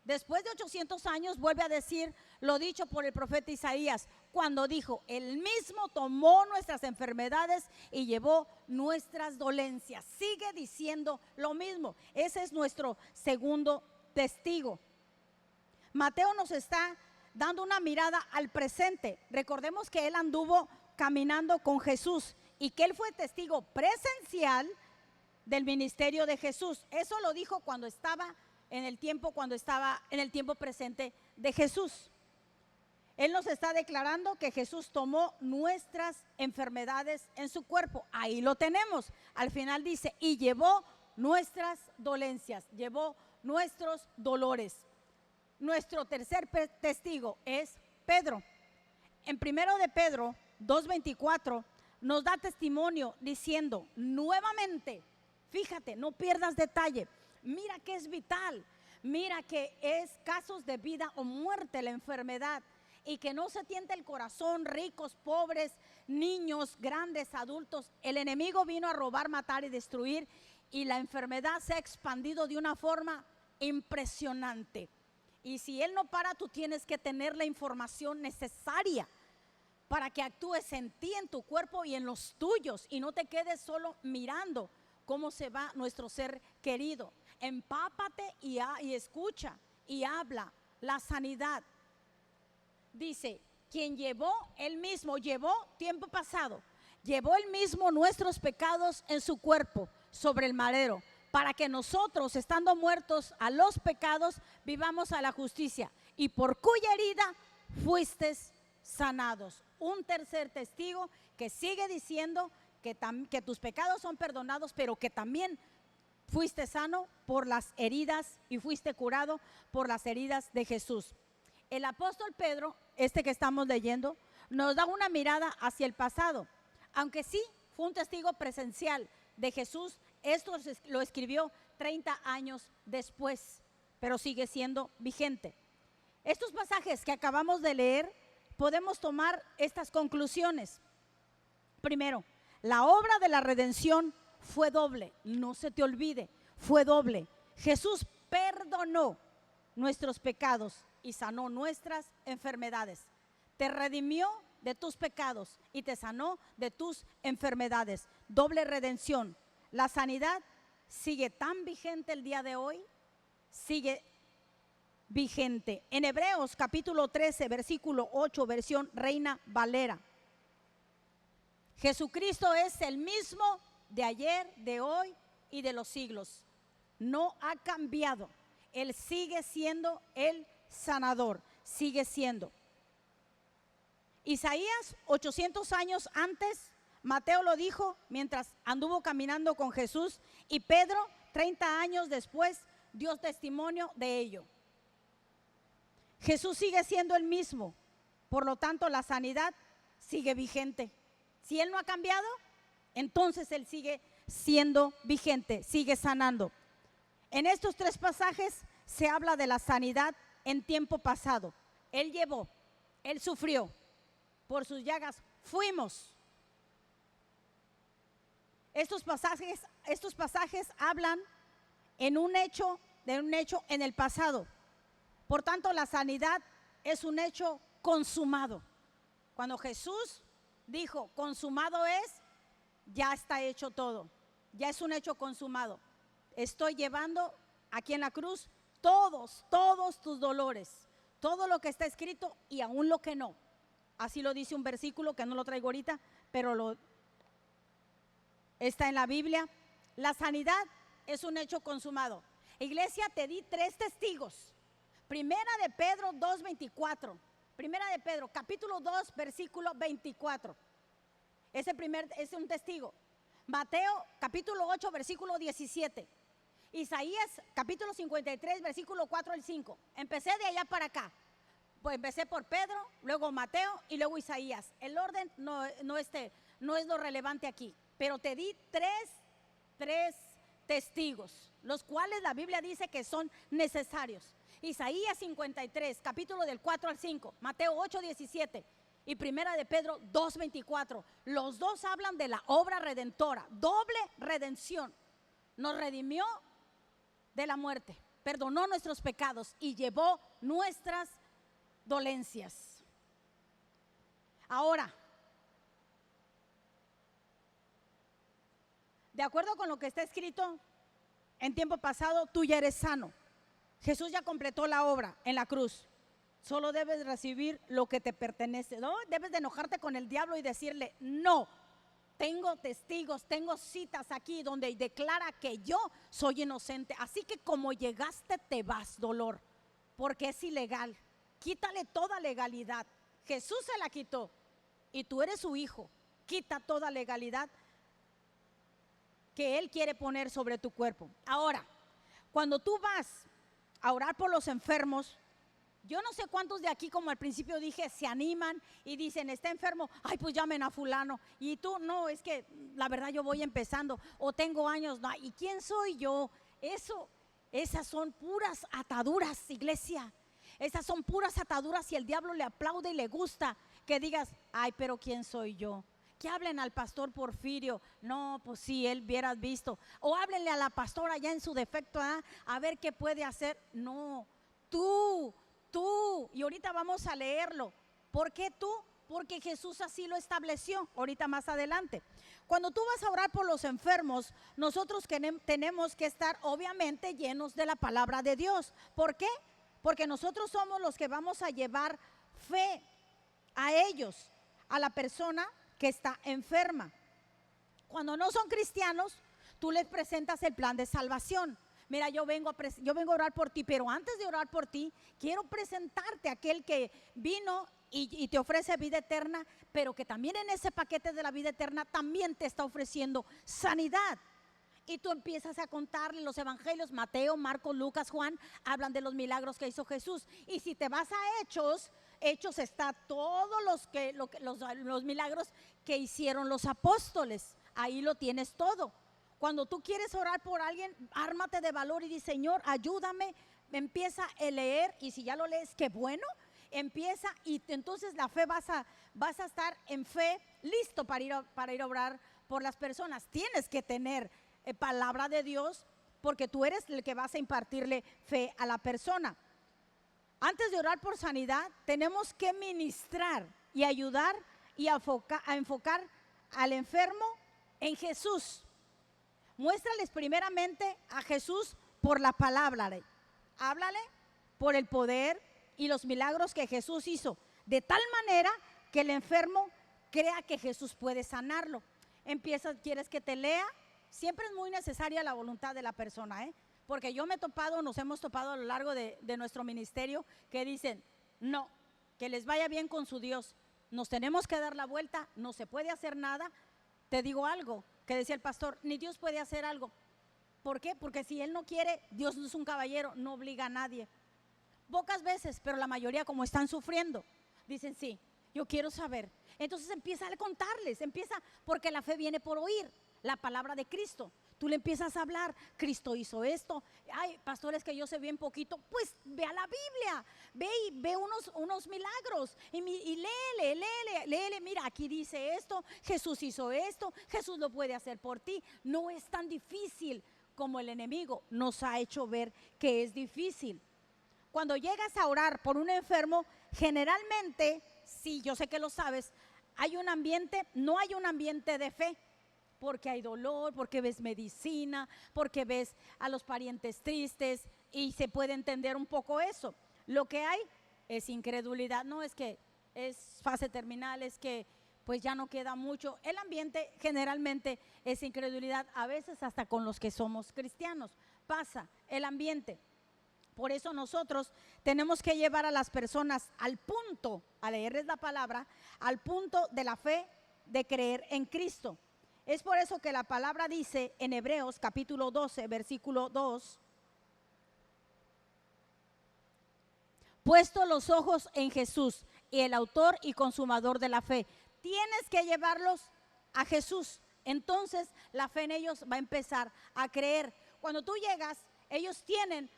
después de 800 años, vuelve a decir lo dicho por el profeta Isaías, cuando dijo: él mismo tomó nuestras enfermedades y llevó nuestras dolencias. Sigue diciendo lo mismo. Ese es nuestro segundo testigo. Mateo nos está dando una mirada al presente. Recordemos que él anduvo caminando con Jesús y que él fue testigo presencial del ministerio de Jesús. Eso lo dijo cuando estaba en el tiempo presente de Jesús. Él nos está declarando que Jesús tomó nuestras enfermedades en su cuerpo. Ahí lo tenemos. Al final dice: y llevó nuestras dolencias, llevó nuestros dolores. Nuestro tercer testigo es Pedro. En 1 de Pedro 2:24 nos da testimonio diciendo nuevamente, fíjate, no pierdas detalle, mira que es vital, mira que es casos de vida o muerte la enfermedad, y que no se tiente el corazón, ricos, pobres, niños, grandes, adultos. El enemigo vino a robar, matar y destruir, y la enfermedad se ha expandido de una forma impresionante. Y si él no para, tú tienes que tener la información necesaria para que actúes en ti, en tu cuerpo y en los tuyos, y no te quedes solo mirando cómo se va nuestro ser querido. Empápate y escucha y habla la sanidad. Dice: quien llevó tiempo pasado, llevó él mismo nuestros pecados en su cuerpo sobre el madero, para que nosotros, estando muertos a los pecados, vivamos a la justicia, y por cuya herida fuisteis sanados. Un tercer testigo que sigue diciendo que tus pecados son perdonados, pero que también fuiste sano por las heridas y fuiste curado por las heridas de Jesús. El apóstol Pedro, que estamos leyendo, nos da una mirada hacia el pasado. Aunque sí fue un testigo presencial de Jesús, esto lo escribió 30 años después, pero sigue siendo vigente. Estos pasajes que acabamos de leer podemos tomar estas conclusiones. Primero, la obra de la redención fue doble, no se te olvide, fue doble. Jesús perdonó nuestros pecados y sanó nuestras enfermedades. Te redimió de tus pecados y te sanó de tus enfermedades. Doble redención. La sanidad sigue tan vigente el día de hoy, sigue vigente. En Hebreos capítulo 13, versículo 8, versión Reina Valera. Jesucristo es el mismo de ayer, de hoy y de los siglos. No ha cambiado. Él sigue siendo el sanador, sigue siendo. Isaías 800 años antes, Mateo lo dijo mientras anduvo caminando con Jesús, y Pedro 30 años después dio testimonio de ello. Jesús sigue siendo el mismo, por lo tanto la sanidad sigue vigente. Si Él no ha cambiado, entonces Él sigue siendo vigente, sigue sanando. En estos tres pasajes se habla de la sanidad en tiempo pasado. Él llevó, Él sufrió, por sus llagas fuimos. Estos pasajes hablan de un hecho en el pasado. Por tanto, la sanidad es un hecho consumado. Cuando Jesús dijo, consumado es, ya está hecho todo. Ya es un hecho consumado. Estoy llevando aquí en la cruz todos tus dolores, todo lo que está escrito y aún lo que no. Así lo dice un versículo que no lo traigo ahorita, pero está en la Biblia. La sanidad es un hecho consumado. Iglesia, te di 3 testigos. Primera de Pedro 2:24. Primera de Pedro, capítulo 2, versículo 24. Ese es un testigo. Mateo, capítulo 8, versículo 17. Isaías, capítulo 53, versículo 4 al 5. Empecé de allá para acá. Pues empecé por Pedro, luego Mateo y luego Isaías. El orden no es lo relevante aquí, pero te di tres testigos, los cuales la Biblia dice que son necesarios. Isaías 53, capítulo del 4 al 5, Mateo 8, 17 y primera de Pedro 2, 24. Los dos hablan de la obra redentora, doble redención. Nos redimió de la muerte, perdonó nuestros pecados y llevó nuestras dolencias. Ahora, de acuerdo con lo que está escrito en tiempo pasado, tú ya eres sano. Jesús ya completó la obra en la cruz. Solo debes recibir lo que te pertenece. No debes de enojarte con el diablo y decirle, no, tengo testigos, tengo citas aquí donde declara que yo soy inocente. Así que como llegaste te vas, dolor, porque es ilegal. Quítale toda legalidad. Jesús se la quitó y tú eres su hijo. Quita toda legalidad que Él quiere poner sobre tu cuerpo. Ahora, cuando tú vas a orar por los enfermos, yo no sé cuántos de aquí, como al principio dije, se animan y dicen, está enfermo, ay, pues llamen a fulano. Y tú, no, es que la verdad yo voy empezando, o tengo años, no, ¿y quién soy yo? Esas son puras ataduras, iglesia. Esas son puras ataduras y el diablo le aplaude y le gusta que digas, ay, pero ¿quién soy yo? Que hablen al pastor Porfirio, no, pues sí, él hubieras visto. O háblenle a la pastora ya en su defecto, a ver qué puede hacer. No, tú, y ahorita vamos a leerlo. ¿Por qué tú? Porque Jesús así lo estableció, ahorita más adelante. Cuando tú vas a orar por los enfermos, nosotros tenemos que estar obviamente llenos de la palabra de Dios. ¿Por qué? Porque nosotros somos los que vamos a llevar fe a ellos, a la persona que está enferma. Cuando no son cristianos, tú les presentas el plan de salvación. Mira, yo vengo a orar por ti, pero antes de orar por ti, quiero presentarte a aquel que vino y te ofrece vida eterna, pero que también en ese paquete de la vida eterna también te está ofreciendo sanidad. Y tú empiezas a contarle los evangelios, Mateo, Marcos, Lucas, Juan, hablan de los milagros que hizo Jesús. Y si te vas a Hechos está todos los milagros que hicieron los apóstoles. Ahí lo tienes todo. Cuando tú quieres orar por alguien, ármate de valor y di, Señor, ayúdame. Empieza a leer, y si ya lo lees, qué bueno. Empieza y entonces la fe vas a estar en fe listo para ir a orar por las personas. Tienes que tener palabra de Dios porque tú eres el que vas a impartirle fe a la persona. Antes de orar por sanidad, tenemos que ministrar y ayudar y a enfocar al enfermo en Jesús. Muéstrales primeramente a Jesús por la palabra. Háblale por el poder y los milagros que Jesús hizo, de tal manera que el enfermo crea que Jesús puede sanarlo. ¿Quieres que te lea? Siempre es muy necesaria la voluntad de la persona, porque yo nos hemos topado a lo largo de nuestro ministerio que dicen, no, que les vaya bien con su Dios, nos tenemos que dar la vuelta, no se puede hacer nada. Te digo algo que decía el pastor, ni Dios puede hacer algo. ¿Por qué? Porque si Él no quiere, Dios no es un caballero, no obliga a nadie. Pocas veces, pero la mayoría, como están sufriendo, dicen sí, yo quiero saber. Entonces empieza a contarles, porque la fe viene por oír la palabra de Cristo. Tú le empiezas a hablar, Cristo hizo esto. Ay, pastores, que yo sé bien poquito. Pues ve a la Biblia, ve unos milagros y léele, mira, aquí dice esto, Jesús hizo esto, Jesús lo puede hacer por ti. No es tan difícil como el enemigo nos ha hecho ver que es difícil. Cuando llegas a orar por un enfermo, generalmente, sí, yo sé que lo sabes, no hay un ambiente de fe, porque hay dolor, porque ves medicina, porque ves a los parientes tristes y se puede entender un poco eso. Lo que hay es incredulidad, no es que es fase terminal, es que pues ya no queda mucho. El ambiente generalmente es incredulidad, a veces hasta con los que somos cristianos pasa el ambiente. Por eso nosotros tenemos que llevar a las personas al punto, a leerles la palabra, al punto de la fe, de creer en Cristo. Es por eso que la palabra dice en Hebreos capítulo 12, versículo 2, puesto los ojos en Jesús, y el autor y consumador de la fe. Tienes que llevarlos a Jesús. Entonces la fe en ellos va a empezar a creer. Cuando tú llegas, ellos tienen,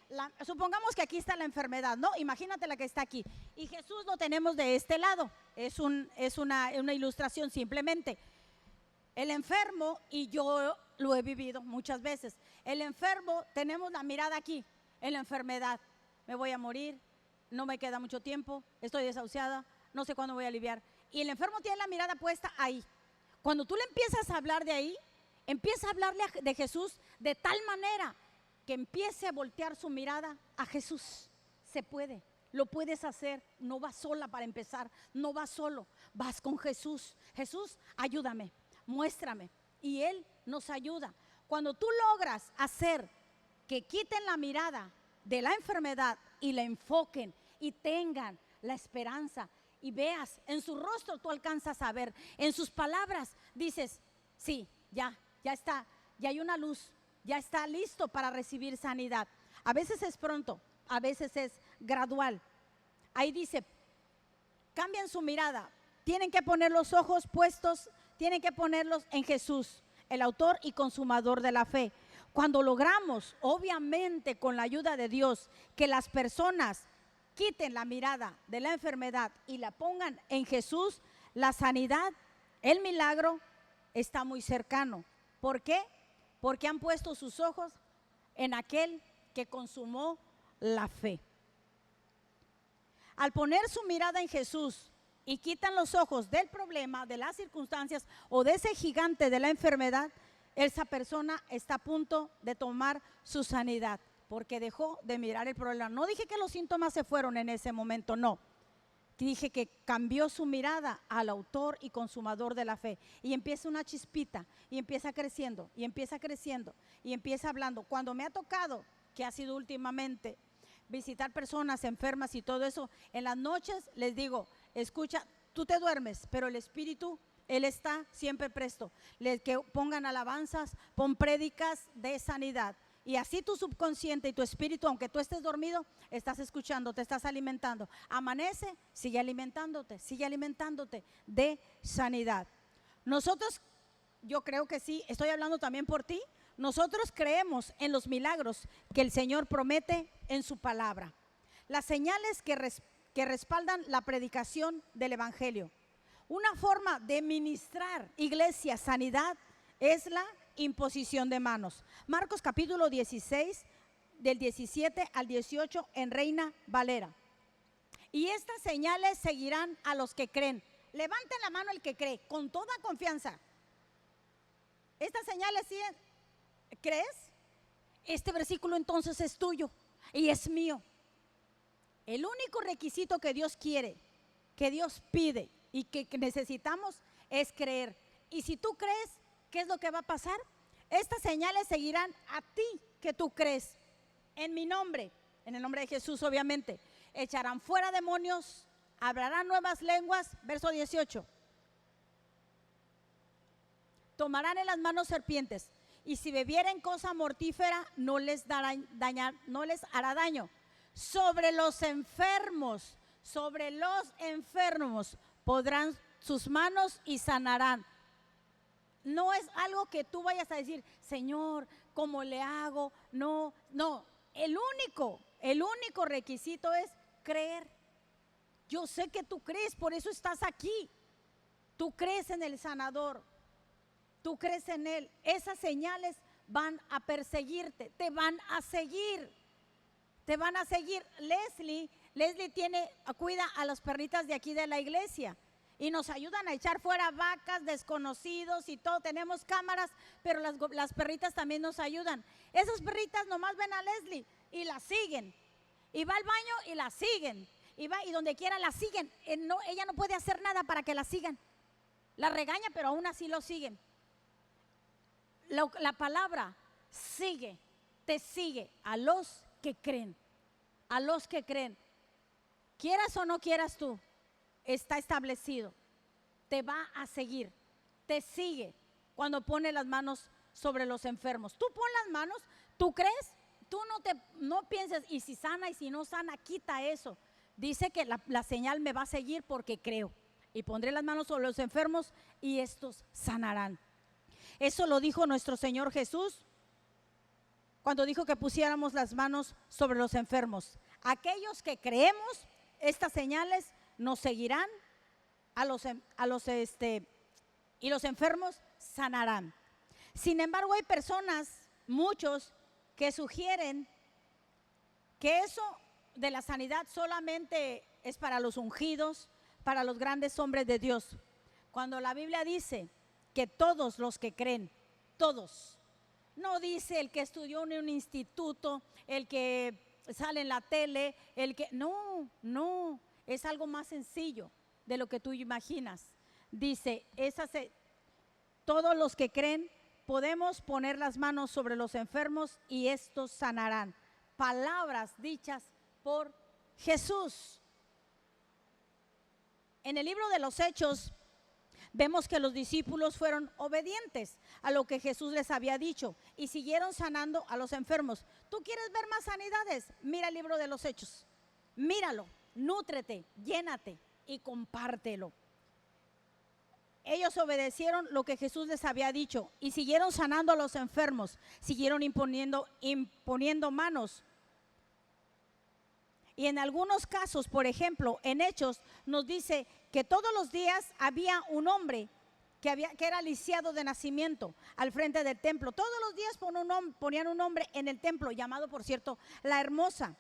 supongamos que aquí está la enfermedad, ¿no? Imagínate la que está aquí. Y Jesús lo tenemos de este lado. Es una ilustración simplemente. El enfermo, y yo lo he vivido muchas veces, el enfermo, tenemos la mirada aquí, en la enfermedad. Me voy a morir, no me queda mucho tiempo, estoy desahuciada, no sé cuándo voy a aliviar. Y el enfermo tiene la mirada puesta ahí. Cuando tú le empiezas a hablar de ahí, empieza a hablarle de Jesús de tal manera que empiece a voltear su mirada a Jesús. Se puede, lo puedes hacer, no vas sola para empezar, no vas solo, vas con Jesús. Jesús, ayúdame, muéstrame, y Él nos ayuda. Cuando tú logras hacer que quiten la mirada de la enfermedad y la enfoquen y tengan la esperanza y veas en su rostro, tú alcanzas a ver, en sus palabras dices, sí, ya está, ya hay una luz, ya está listo para recibir sanidad. A veces es pronto, a veces es gradual. Ahí dice, cambian su mirada, tienen que poner los ojos puestos, tienen que ponerlos en Jesús, el autor y consumador de la fe. Cuando logramos, obviamente con la ayuda de Dios, que las personas quiten la mirada de la enfermedad y la pongan en Jesús, la sanidad, el milagro está muy cercano. ¿Por qué? Porque han puesto sus ojos en aquel que consumó la fe. Al poner su mirada en Jesús y quitan los ojos del problema, de las circunstancias o de ese gigante de la enfermedad, esa persona está a punto de tomar su sanidad, porque dejó de mirar el problema. No dije que los síntomas se fueron en ese momento, no. Dije que cambió su mirada al autor y consumador de la fe. Y empieza una chispita, y empieza creciendo, y empieza creciendo, y empieza hablando. Cuando me ha tocado, que ha sido últimamente, visitar personas enfermas y todo eso, en las noches les digo, escucha, tú te duermes, pero el Espíritu, Él está siempre presto. Que pongan alabanzas, pon prédicas de sanidad. Y así tu subconsciente y tu espíritu, aunque tú estés dormido, estás escuchando, te estás alimentando. Amanece, sigue alimentándote de sanidad. Nosotros, yo creo que sí, estoy hablando también por ti. Nosotros creemos en los milagros que el Señor promete en su palabra. Las señales que que respaldan la predicación del evangelio. Una forma de ministrar, iglesia, sanidad, es la imposición de manos. Marcos capítulo 16, del 17 al 18 en Reina Valera. Y estas señales seguirán a los que creen. Levanten la mano el que cree, con toda confianza. Estas señales siguen. ¿Crees? Este versículo entonces es tuyo y es mío. El único requisito que Dios quiere, que Dios pide y que necesitamos es creer. Y si tú crees, ¿qué es lo que va a pasar? Estas señales seguirán a ti que tú crees. En mi nombre, en el nombre de Jesús obviamente, echarán fuera demonios, hablarán nuevas lenguas, verso 18. Tomarán en las manos serpientes, y si bebieren cosa mortífera no les hará daño. Sobre los enfermos podrán sus manos y sanarán. No es algo que tú vayas a decir, Señor, ¿cómo le hago? No. El único requisito es creer. Yo sé que tú crees, por eso estás aquí. Tú crees en el sanador, tú crees en Él. Esas señales van a perseguirte, te van a seguir. Leslie cuida a las perritas de aquí de la iglesia y nos ayudan a echar fuera vacas, desconocidos y todo. Tenemos cámaras, pero las perritas también nos ayudan. Esas perritas nomás ven a Leslie y la siguen, y va al baño y la siguen, y va y donde quiera la siguen. Ella no puede hacer nada para que la sigan. La regaña, pero aún así lo siguen. La palabra te sigue a los que creen. A los que creen, quieras o no quieras tú, está establecido. Te va a seguir, te sigue cuando pone las manos sobre los enfermos. Tú pon las manos, tú crees, tú no pienses, y si sana y si no sana, quita eso. Dice que la señal me va a seguir porque creo. Y pondré las manos sobre los enfermos y estos sanarán. Eso lo dijo nuestro Señor Jesús cuando dijo que pusiéramos las manos sobre los enfermos. Aquellos que creemos, estas señales nos seguirán y los enfermos sanarán. Sin embargo, hay muchos que sugieren que eso de la sanidad solamente es para los ungidos, para los grandes hombres de Dios. Cuando la Biblia dice que todos los que creen, todos. No dice el que estudió en un instituto, el que sale en la tele, no, es algo más sencillo de lo que tú imaginas. Dice, todos los que creen podemos poner las manos sobre los enfermos y estos sanarán. Palabras dichas por Jesús. En el libro de los Hechos vemos que los discípulos fueron obedientes a lo que Jesús les había dicho y siguieron sanando a los enfermos. ¿Tú quieres ver más sanidades? Mira el libro de los Hechos. Míralo, nútrete, llénate y compártelo. Ellos obedecieron lo que Jesús les había dicho y siguieron sanando a los enfermos, siguieron imponiendo manos. Y en algunos casos, por ejemplo, en Hechos nos dice que todos los días había un hombre que era lisiado de nacimiento al frente del templo. Todos los días ponían un hombre en el templo, llamado por cierto La Hermosa.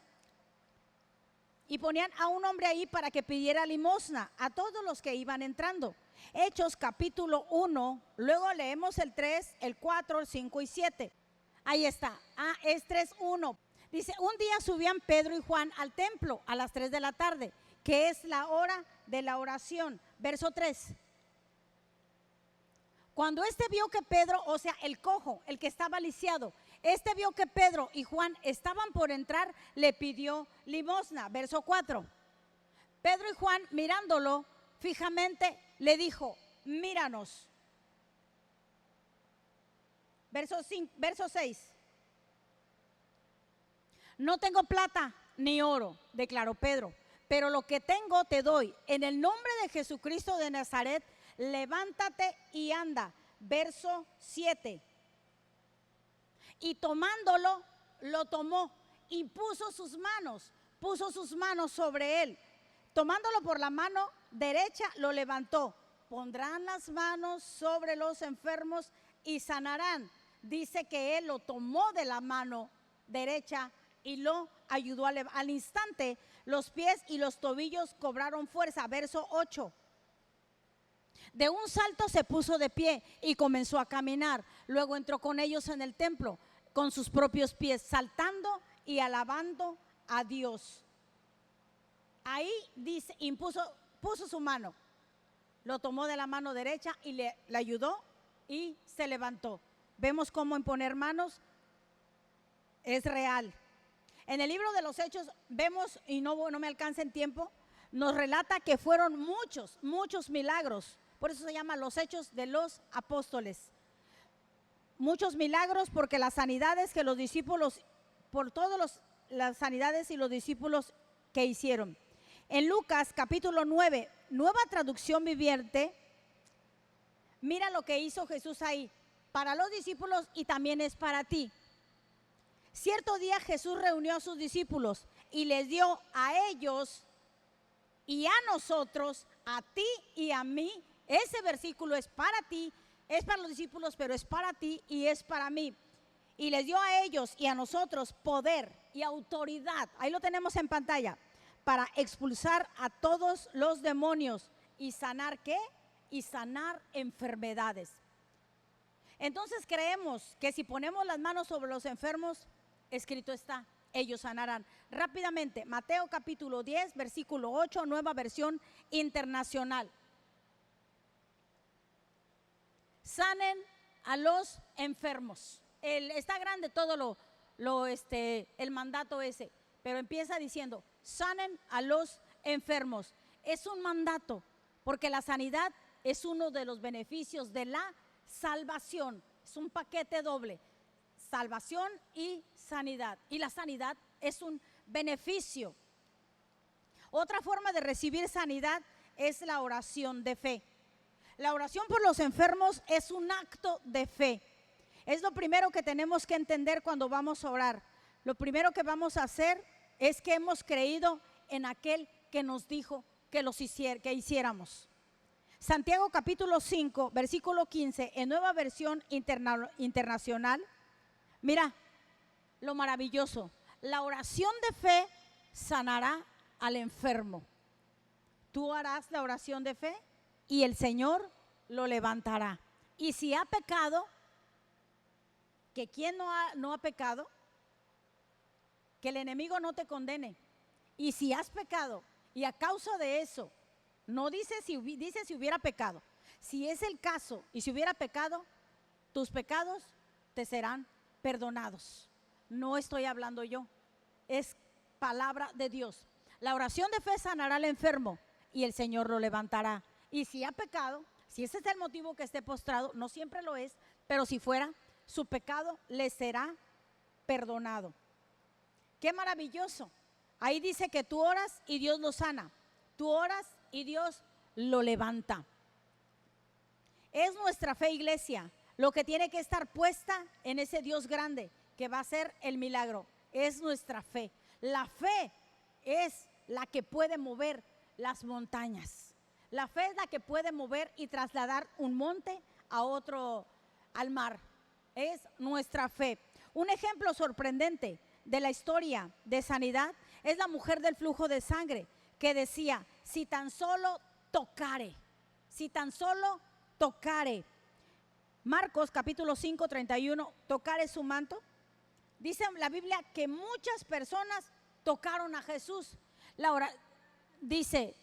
Y ponían a un hombre ahí para que pidiera limosna a todos los que iban entrando. Hechos capítulo 1, luego leemos el 3, el 4, el 5 y 7. Ahí está, es 3:1. Dice, un día subían Pedro y Juan al templo a las 3 de la tarde, que es la hora de la oración. Verso 3. Cuando vio que Pedro, o sea, el cojo, el que estaba lisiado, vio que Pedro y Juan estaban por entrar, le pidió limosna. Verso 4. Pedro y Juan, mirándolo fijamente, le dijo, míranos. Verso 6. No tengo plata ni oro, declaró Pedro, pero lo que tengo te doy. En el nombre de Jesucristo de Nazaret, levántate y anda. Verso 7. Y tomándolo, lo tomó y puso sus manos sobre él. tomándolo por la mano derecha, lo levantó. Pondrán las manos sobre los enfermos y sanarán. Dice que él lo tomó de la mano derecha y lo ayudó al instante. Los pies y los tobillos cobraron fuerza. Verso 8. De un salto se puso de pie y comenzó a caminar. Luego entró con ellos en el templo con sus propios pies, saltando y alabando a Dios. Ahí dice, puso su mano, lo tomó de la mano derecha y le ayudó y se levantó. Vemos cómo imponer manos es real. En el libro de los Hechos vemos, y no me alcanza el tiempo, nos relata que fueron muchos milagros. Por eso se llama los Hechos de los Apóstoles. Muchos milagros, porque las sanidades que los discípulos, por todas las sanidades y los discípulos que hicieron. En Lucas capítulo 9, Nueva Traducción Viviente, mira lo que hizo Jesús ahí, para los discípulos y también es para ti. Cierto día Jesús reunió a sus discípulos y les dio a ellos y a nosotros, a ti y a mí. Ese versículo es para ti, es para los discípulos, pero es para ti y es para mí. Y les dio a ellos y a nosotros poder y autoridad, ahí lo tenemos en pantalla, para expulsar a todos los demonios y sanar ¿qué? Y sanar enfermedades. Entonces creemos que si ponemos las manos sobre los enfermos, escrito está, ellos sanarán. Rápidamente, Mateo capítulo 10, versículo 8, Nueva Versión Internacional. Sanen a los enfermos. Está grande todo el mandato ese, pero empieza diciendo, sanen a los enfermos. Es un mandato, porque la sanidad es uno de los beneficios de la salvación. Es un paquete doble, salvación y sanidad. Y la sanidad es un beneficio. Otra forma de recibir sanidad es la oración de fe. La oración por los enfermos es un acto de fe. Es lo primero que tenemos que entender cuando vamos a orar. Lo primero que vamos a hacer es que hemos creído en aquel que nos dijo que que hiciéramos. Santiago capítulo 5, versículo 15, en Nueva Versión Internacional. Mira lo maravilloso. La oración de fe sanará al enfermo. Tú harás la oración de fe y el Señor lo levantará. Y si ha pecado, que quien no ha pecado, que el enemigo no te condene. Y si has pecado y a causa de eso, no dice si hubiera pecado, si es el caso y si hubiera pecado, tus pecados te serán perdonados. No estoy hablando yo, es palabra de Dios. La oración de fe sanará al enfermo y el Señor lo levantará. Y si ha pecado, si ese es el motivo que esté postrado, no siempre lo es, pero si fuera, su pecado le será perdonado. Qué maravilloso. Ahí dice que tú oras y Dios lo sana. Tú oras y Dios lo levanta. Es nuestra fe, iglesia, lo que tiene que estar puesta en ese Dios grande que va a hacer el milagro. Es nuestra fe. La fe es la que puede mover las montañas. La fe es la que puede mover y trasladar un monte a otro, al mar. Es nuestra fe. Un ejemplo sorprendente de la historia de sanidad es la mujer del flujo de sangre, que decía, si tan solo tocare, si tan solo tocare. Marcos capítulo 5, 31, tocare su manto. Dice la Biblia que muchas personas tocaron a Jesús. Dice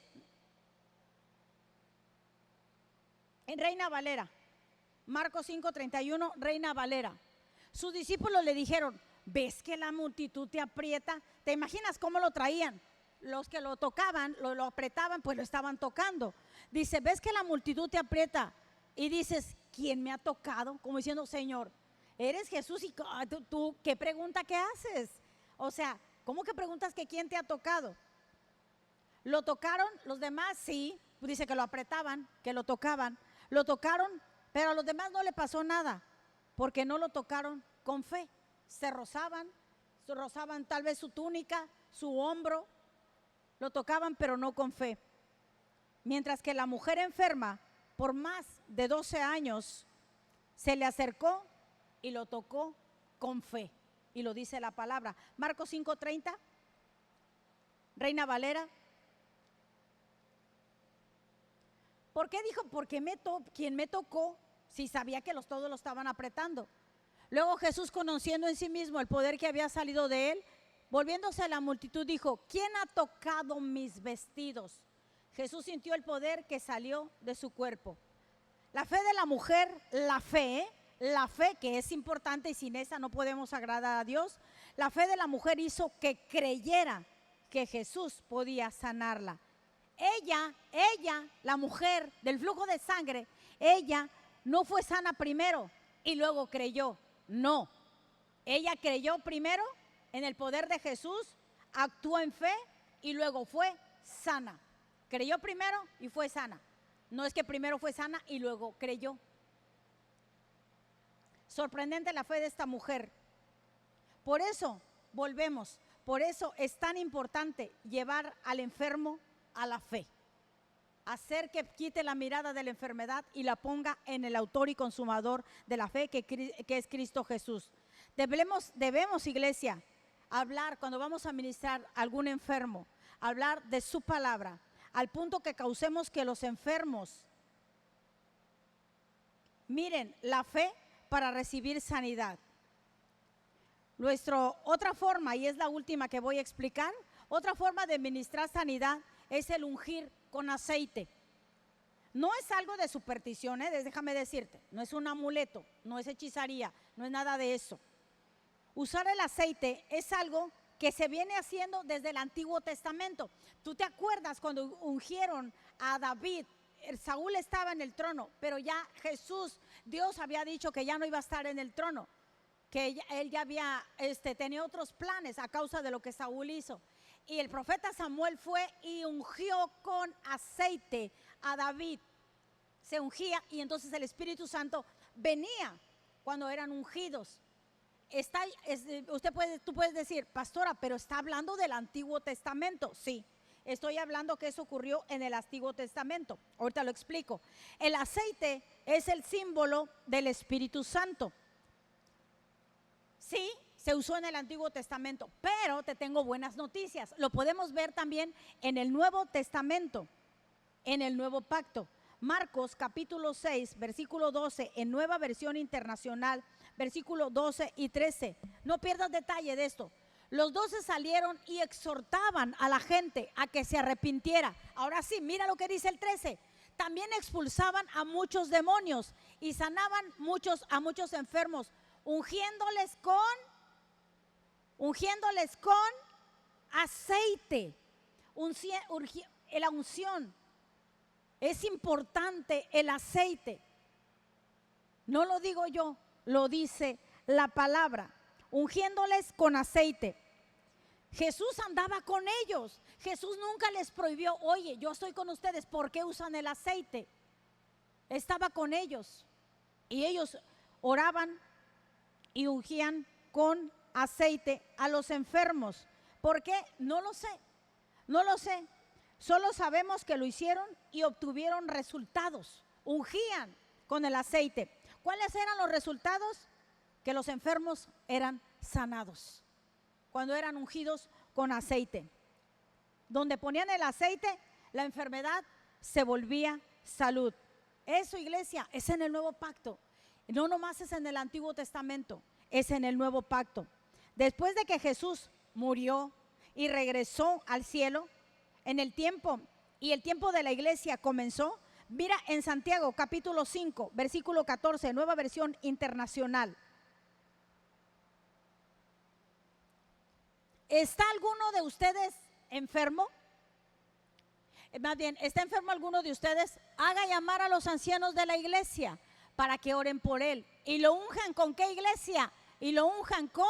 en Reina Valera, Marcos 5, 31, Reina Valera. Sus discípulos le dijeron, ¿ves que la multitud te aprieta? ¿Te imaginas cómo lo traían? Los que lo tocaban, lo apretaban, pues lo estaban tocando. Dice, ¿ves que la multitud te aprieta? Y dices, ¿quién me ha tocado? Como diciendo, Señor, eres Jesús y tú ¿qué pregunta que haces? O sea, ¿cómo que preguntas que quién te ha tocado? ¿Lo tocaron? Los demás sí, dice que lo apretaban, que lo tocaban. Lo tocaron, pero a los demás no le pasó nada, porque no lo tocaron con fe. Se rozaban tal vez su túnica, su hombro, lo tocaban, pero no con fe. Mientras que la mujer enferma, por más de 12 años, se le acercó y lo tocó con fe. Y lo dice la palabra. Marcos 5:30, Reina Valera. ¿Por qué dijo? Porque quien me tocó, si sabía que todos lo estaban apretando. Luego Jesús, conociendo en sí mismo el poder que había salido de él, volviéndose a la multitud, dijo: ¿quién ha tocado mis vestidos? Jesús sintió el poder que salió de su cuerpo. La fe de la mujer, la fe que es importante y sin esa no podemos agradar a Dios. La fe de la mujer hizo que creyera que Jesús podía sanarla. Ella, la mujer del flujo de sangre, ella no fue sana primero y luego creyó. No, ella creyó primero en el poder de Jesús, actuó en fe y luego fue sana. Creyó primero y fue sana. No es que primero fue sana y luego creyó. Sorprendente la fe de esta mujer. Por eso volvemos, por eso es tan importante llevar al enfermo a la fe. Hacer que quite la mirada de la enfermedad y la ponga en el autor y consumador de la fe, que es Cristo Jesús. Debemos, iglesia, hablar cuando vamos a ministrar a algún enfermo, hablar de su palabra, al punto que causemos que los enfermos miren la fe para recibir sanidad. Otra forma, y es la última que voy a explicar, otra forma de ministrar sanidad es el ungir con aceite. No es algo de superstición, déjame decirte, no es un amuleto, no es hechizaría, no es nada de eso. Usar el aceite es algo que se viene haciendo desde el Antiguo Testamento. ¿Tú te acuerdas cuando ungieron a David? Saúl estaba en el trono, pero ya Dios había dicho que ya no iba a estar en el trono, que él ya tenía otros planes a causa de lo que Saúl hizo. Y el profeta Samuel fue y ungió con aceite a David. Se ungía y entonces el Espíritu Santo venía cuando eran ungidos. Tú puedes decir: pastora, pero está hablando del Antiguo Testamento. Sí, estoy hablando que eso ocurrió en el Antiguo Testamento. Ahorita lo explico. El aceite es el símbolo del Espíritu Santo. Sí, se usó en el Antiguo Testamento, pero te tengo buenas noticias. Lo podemos ver también en el Nuevo Testamento, en el Nuevo Pacto. Marcos capítulo 6, versículo 12, en Nueva Versión Internacional, versículo 12 y 13. No pierdas detalle de esto. Los 12 salieron y exhortaban a la gente a que se arrepintiera. Ahora sí, mira lo que dice el 13. También expulsaban a muchos demonios y sanaban a muchos enfermos, ungiéndoles con aceite. La unción. Es importante el aceite. No lo digo yo, lo dice la palabra. Ungiéndoles con aceite. Jesús andaba con ellos. Jesús nunca les prohibió: oye, yo estoy con ustedes, ¿por qué usan el aceite? Estaba con ellos y ellos oraban y ungían con aceite a los enfermos. ¿Por qué? No lo sé. Solo sabemos que lo hicieron y obtuvieron resultados. Ungían con el aceite. ¿Cuáles eran los resultados? Que los enfermos eran sanados cuando eran ungidos con aceite. Donde ponían el aceite, la enfermedad se volvía salud. Eso, iglesia, es en el Nuevo Pacto. No nomás es en el Antiguo Testamento, es en el Nuevo Pacto. Después de que Jesús murió y regresó al cielo, el tiempo de la iglesia comenzó. Mira en Santiago capítulo 5, versículo 14, Nueva Versión Internacional. ¿Está alguno de ustedes enfermo? Más bien, ¿está enfermo alguno de ustedes? Haga llamar a los ancianos de la iglesia para que oren por él. ¿Y lo unjan con qué, iglesia? Y lo unjan con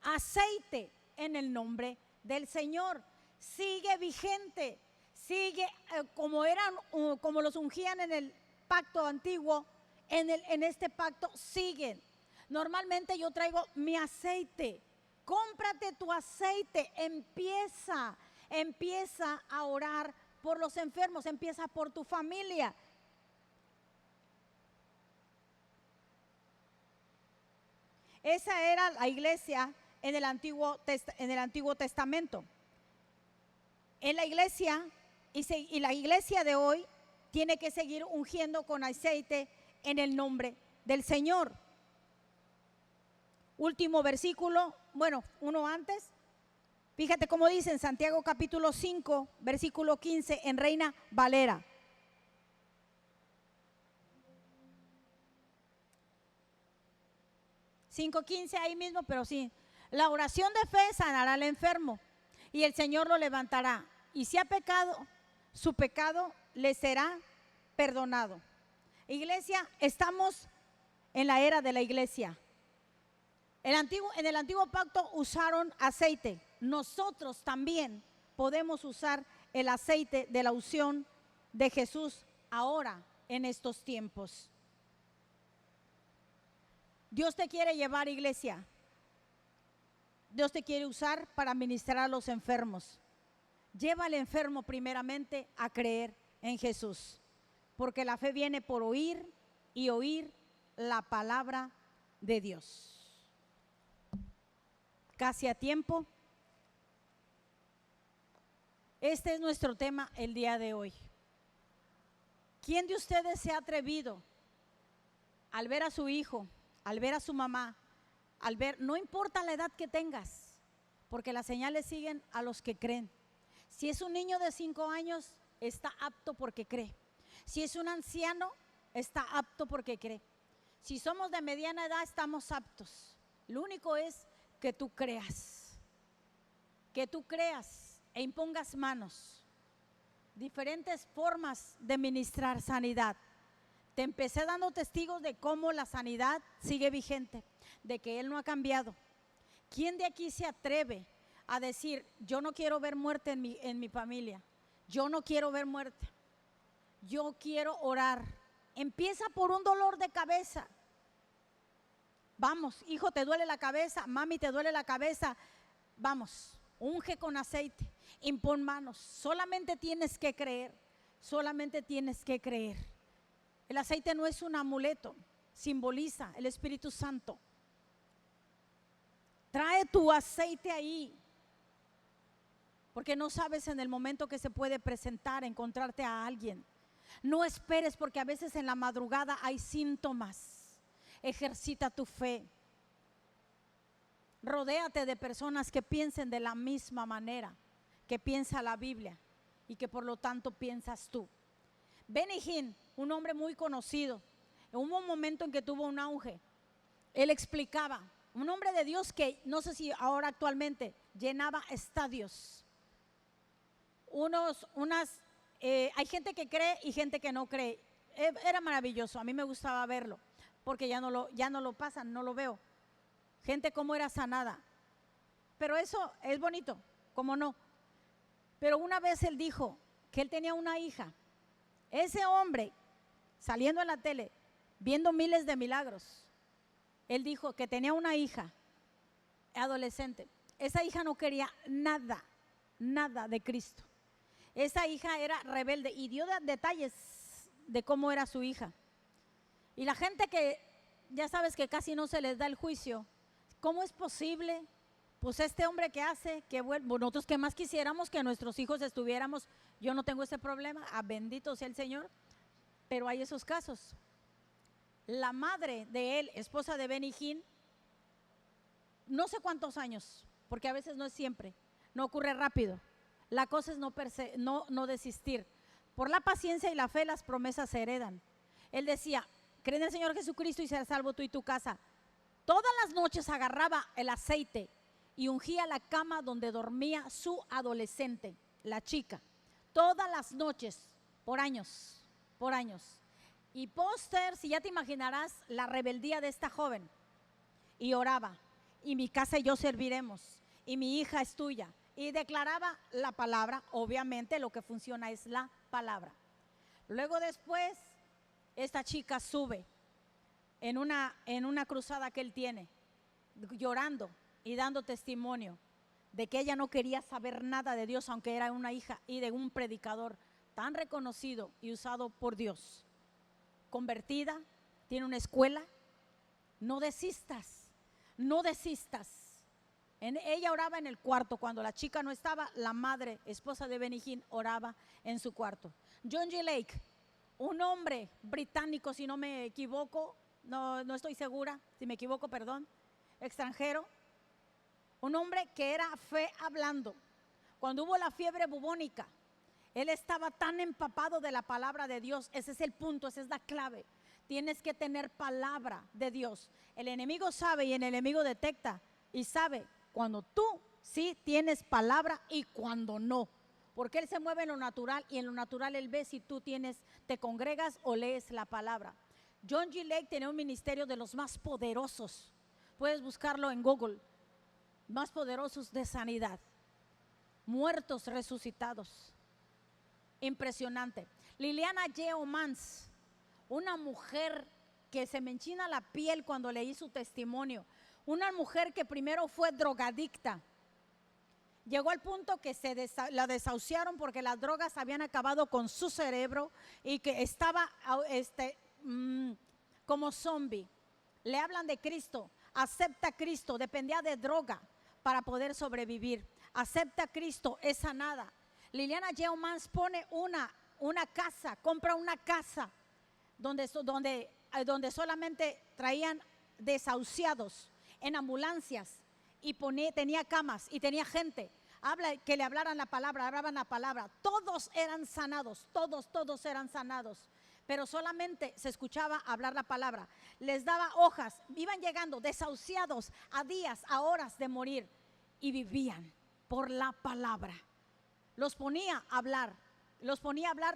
aceite en el nombre del Señor. Sigue vigente, sigue como los ungían en el pacto antiguo, en este pacto siguen. Normalmente yo traigo mi aceite. Cómprate tu aceite, empieza Empieza a orar por los enfermos, empieza por tu familia. Esa era la iglesia en el Antiguo Testamento. En la iglesia, y la iglesia de hoy tiene que seguir ungiendo con aceite en el nombre del Señor. Último versículo, bueno, uno antes. Fíjate cómo dice en Santiago capítulo 5, versículo 15, en Reina Valera. 5:15 ahí mismo, pero sí. La oración de fe sanará al enfermo y el Señor lo levantará. Y si ha pecado, su pecado le será perdonado. Iglesia, estamos en la era de la iglesia. En el antiguo pacto usaron aceite. Nosotros también podemos usar el aceite de la unción de Jesús ahora en estos tiempos. Dios te quiere llevar, iglesia. Dios te quiere usar para ministrar a los enfermos. Lleva al enfermo primeramente a creer en Jesús, porque la fe viene por oír y oír la palabra de Dios. Casi a tiempo. Este es nuestro tema el día de hoy. ¿Quién de ustedes se ha atrevido al ver a su hijo, al ver a su mamá, al ver, no importa la edad que tengas, porque las señales siguen a los que creen? Si es un niño de 5 años, está apto porque cree. Si es un anciano, está apto porque cree. Si somos de mediana edad, estamos aptos. Lo único es que tú creas e impongas manos. Diferentes formas de ministrar sanidad. Te empecé dando testigos de cómo la sanidad sigue vigente, de que Él no ha cambiado. ¿Quién de aquí se atreve a decir, yo no quiero ver muerte en mi familia? Yo no quiero ver muerte. Yo quiero orar. Empieza por un dolor de cabeza. Vamos, hijo, te duele la cabeza, mami, te duele la cabeza. Vamos, unge con aceite, impon manos. Solamente tienes que creer, solamente tienes que creer. El aceite no es un amuleto, simboliza el Espíritu Santo. Trae tu aceite ahí, porque no sabes en el momento que se puede presentar, encontrarte a alguien. No esperes, porque a veces en la madrugada hay síntomas. Ejercita tu fe. Rodéate de personas que piensen de la misma manera que piensa la Biblia y que por lo tanto piensas tú. Benny Hinn, un hombre muy conocido, hubo un momento en que tuvo un auge. Él explicaba, un hombre de Dios que no sé si ahora actualmente llenaba estadios. Hay gente que cree y gente que no cree. Era maravilloso, a mí me gustaba verlo, porque ya no lo pasan, no lo veo. Gente como era sanada. Pero eso es bonito, ¿cómo no? Pero una vez él dijo que él tenía una hija. Ese hombre, saliendo en la tele, viendo miles de milagros, él dijo que tenía una hija adolescente. Esa hija no quería nada de Cristo. Esa hija era rebelde y dio detalles de cómo era su hija. Y la gente que ya sabes que casi no se les da el juicio, ¿cómo es posible? Pues este hombre que hace, que bueno, nosotros que más quisiéramos que nuestros hijos estuviéramos, yo no tengo ese problema, bendito sea el Señor, pero hay esos casos. La madre de él, esposa de Benny Hinn, no sé cuántos años, porque a veces no es siempre, no ocurre rápido. La cosa es no desistir. Por la paciencia y la fe las promesas se heredan. Él decía, cree en el Señor Jesucristo y serás salvo tú y tu casa. Todas las noches agarraba el aceite y ungía la cama donde dormía su adolescente, la chica. Todas las noches, por años. Y póster, si ya te imaginarás la rebeldía de esta joven. Y oraba, y mi casa y yo serviremos, y mi hija es tuya. Y declaraba la palabra, obviamente lo que funciona es la palabra. Luego después, esta chica sube en una cruzada que él tiene, llorando y dando testimonio de que ella no quería saber nada de Dios, aunque era una hija y de un predicador tan reconocido y usado por Dios. Convertida, tiene una escuela. No desistas, no desistas. Ella oraba en el cuarto. Cuando la chica no estaba, la madre, esposa de Benny Hinn, oraba en su cuarto. John G. Lake, un hombre británico, si no me equivoco, no estoy segura, si me equivoco, perdón, extranjero, un hombre que era fe hablando. Cuando hubo la fiebre bubónica, él estaba tan empapado de la palabra de Dios. Ese es el punto, esa es la clave. Tienes que tener palabra de Dios. El enemigo sabe y el enemigo detecta y sabe cuando tú sí tienes palabra y cuando no. Porque él se mueve en lo natural y en lo natural él ve si tú te congregas o lees la palabra. John G. Lake tenía un ministerio de los más poderosos. Puedes buscarlo en Google. Más poderosos de sanidad. Muertos resucitados. Impresionante. Liliana J. Omans, una mujer que se me enchina la piel cuando leí su testimonio. Una mujer que primero fue drogadicta. Llegó al punto que la desahuciaron porque las drogas habían acabado con su cerebro y que estaba como zombie. Le hablan de Cristo, acepta a Cristo, dependía de droga para poder sobrevivir. Acepta a Cristo, es sanada. Liliana J. Omans pone una casa, compra una casa donde solamente traían desahuciados en ambulancias y tenía camas y tenía gente. Que le hablaban la palabra. Todos eran sanados, todos eran sanados. Pero solamente se escuchaba hablar la palabra. Les daba hojas, iban llegando desahuciados a días, a horas de morir y vivían por la palabra. Los ponía a hablar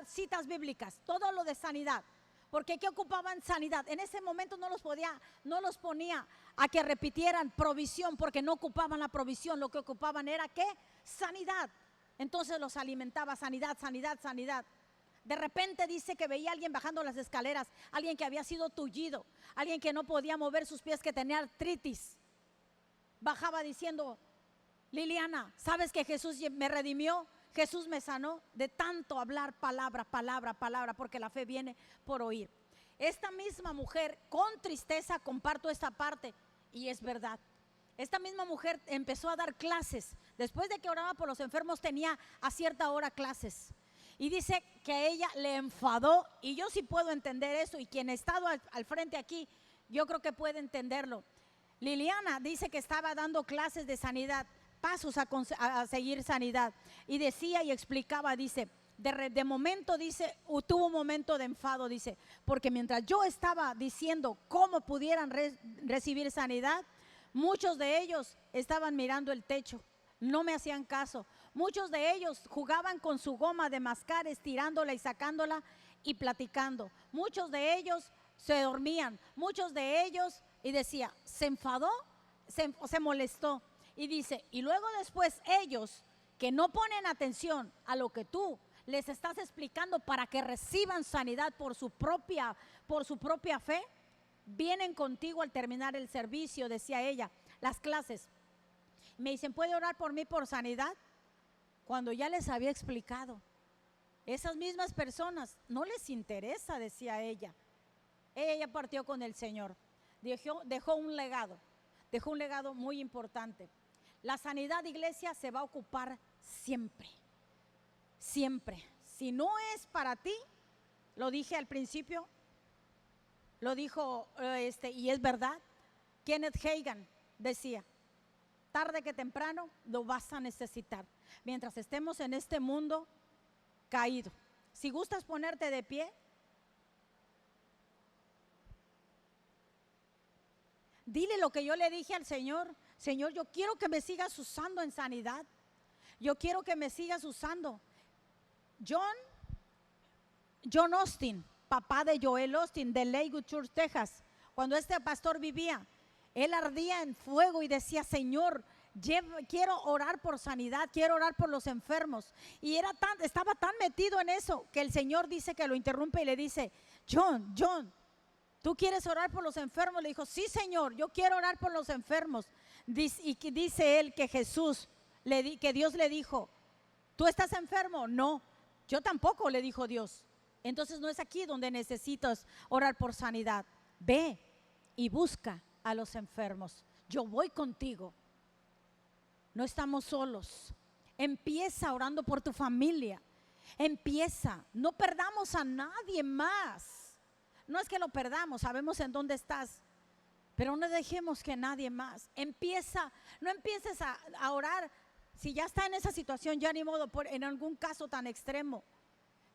citas bíblicas, todo lo de sanidad. Porque ¿qué ocupaban? Sanidad. En ese momento no los ponía a que repitieran provisión, porque no ocupaban la provisión. Lo que ocupaban era ¿qué? Sanidad. Entonces los alimentaba, sanidad. De repente dice que veía a alguien bajando las escaleras, alguien que había sido tullido, alguien que no podía mover sus pies, que tenía artritis. Bajaba diciendo: Liliana, ¿sabes que Jesús me redimió? Jesús me sanó. De tanto hablar palabra, porque la fe viene por oír. Esta misma mujer, con tristeza comparto esta parte, y es verdad. Esta misma mujer empezó a dar clases. Después de que oraba por los enfermos, tenía a cierta hora clases. Y dice que a ella le enfadó, y yo sí puedo entender eso, y quien ha estado al frente aquí, yo creo que puede entenderlo. Liliana dice que estaba dando clases de sanidad, pasos a seguir sanidad, y decía y explicaba, dice, de momento, dice, tuvo un momento de enfado, dice, porque mientras yo estaba diciendo cómo pudieran recibir sanidad, muchos de ellos estaban mirando el techo, no me hacían caso. Muchos de ellos jugaban con su goma de mascar, estirándola y sacándola y platicando. Muchos de ellos se dormían, muchos de ellos, y decía, se enfadó, se molestó. Y dice, y luego después ellos que no ponen atención a lo que tú les estás explicando para que reciban sanidad por su propia fe, vienen contigo al terminar el servicio, decía ella, las clases. Me dicen, ¿puede orar por mí por sanidad? Cuando ya les había explicado. Esas mismas personas no les interesa, decía ella. Ella partió con el Señor. Dejó un legado muy importante. La sanidad, iglesia, se va a ocupar siempre. Si no es para ti, lo dije al principio, lo dijo y es verdad. Kenneth Hagin decía, tarde que temprano lo vas a necesitar. Mientras estemos en este mundo caído. Si gustas ponerte de pie, dile lo que yo le dije al Señor. Señor, yo quiero que me sigas usando en sanidad. Yo quiero que me sigas usando. John Austin, papá de Joel Austin, de Lakewood Church, Texas, cuando este pastor vivía, él ardía en fuego y decía, Señor, quiero orar por sanidad, quiero orar por los enfermos. Y estaba tan metido en eso que el Señor dice que lo interrumpe y le dice, John, ¿tú quieres orar por los enfermos? Le dijo, sí, Señor, yo quiero orar por los enfermos. Y dice él que Jesús que Dios le dijo, ¿tú estás enfermo? No, yo tampoco, le dijo Dios. Entonces no es aquí donde necesitas orar por sanidad. Ve y busca a los enfermos. Yo voy contigo. No estamos solos. Empieza orando por tu familia. Empieza. No perdamos a nadie más. No es que lo perdamos, sabemos en dónde estás, pero no dejemos que nadie más. Empieza. No empieces a orar si ya está en esa situación, ya ni modo, en algún caso tan extremo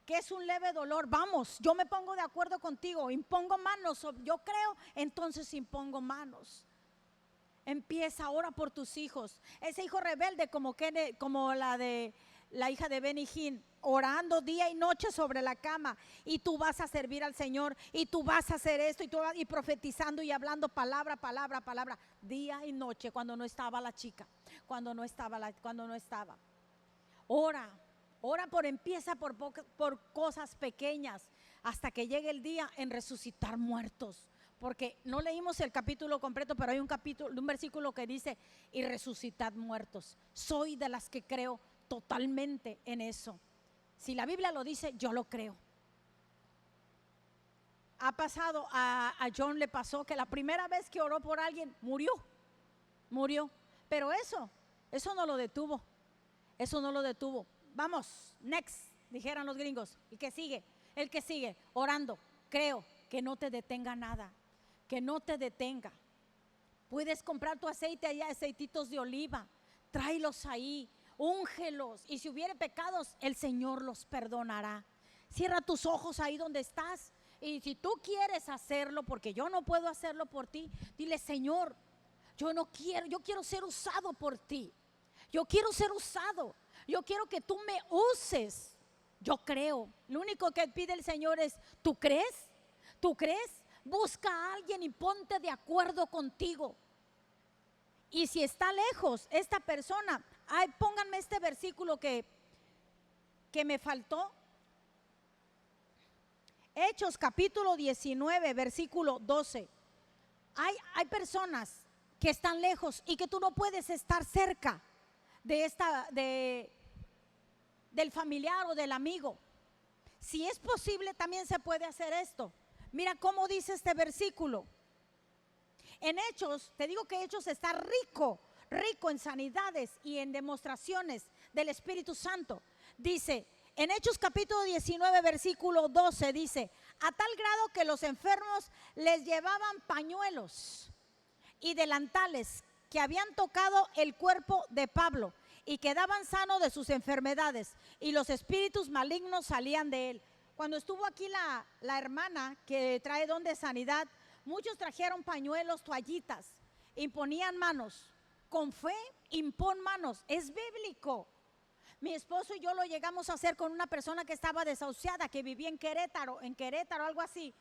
que es un leve dolor. Vamos, yo me pongo de acuerdo contigo, impongo manos. Yo creo, entonces impongo manos. Empieza, ora por tus hijos. Ese hijo rebelde como la hija de Benny Hinn, orando día y noche sobre la cama, y tú vas a servir al Señor, y tú vas a hacer esto, y profetizando y hablando palabra, día y noche, cuando no estaba la chica, cuando no estaba. Empieza por cosas pequeñas, hasta que llegue el día en resucitar muertos. Porque no leímos el capítulo completo, pero hay un versículo que dice, y resucitad muertos. Soy de las que creo totalmente en eso. Si la Biblia lo dice, yo lo creo. Ha pasado, a John le pasó que la primera vez que oró por alguien, murió. Pero eso no lo detuvo. Vamos, next, dijeran los gringos. El que sigue, orando. Creo que no te detenga nada. Que no te detenga. Puedes comprar tu aceite allá, aceititos de oliva. Tráelos ahí, úngelos. Y si hubiere pecados, el Señor los perdonará. Cierra tus ojos ahí donde estás. Y si tú quieres hacerlo, porque yo no puedo hacerlo por ti, dile: Señor, yo quiero ser usado por ti. Yo quiero ser usado. Yo quiero que tú me uses. Yo creo. Lo único que pide el Señor es: ¿tú crees? ¿Tú crees? Busca a alguien y ponte de acuerdo contigo. Y si está lejos esta persona, pónganme este versículo que me faltó. Hechos capítulo 19, versículo 12. Hay personas que están lejos y que tú no puedes estar cerca del familiar o del amigo. Si es posible, también se puede hacer esto. Mira cómo dice este versículo. En Hechos, te digo que Hechos está rico en sanidades y en demostraciones del Espíritu Santo. Dice, en Hechos capítulo 19, versículo 12, dice: a tal grado que los enfermos les llevaban pañuelos y delantales que habían tocado el cuerpo de Pablo, y quedaban sanos de sus enfermedades, y los espíritus malignos salían de él. Cuando estuvo aquí la hermana que trae don de sanidad, muchos trajeron pañuelos, toallitas, imponían manos. Con fe, impon manos. Es bíblico. Mi esposo y yo lo llegamos a hacer con una persona que estaba desahuciada, que vivía en Querétaro, algo así.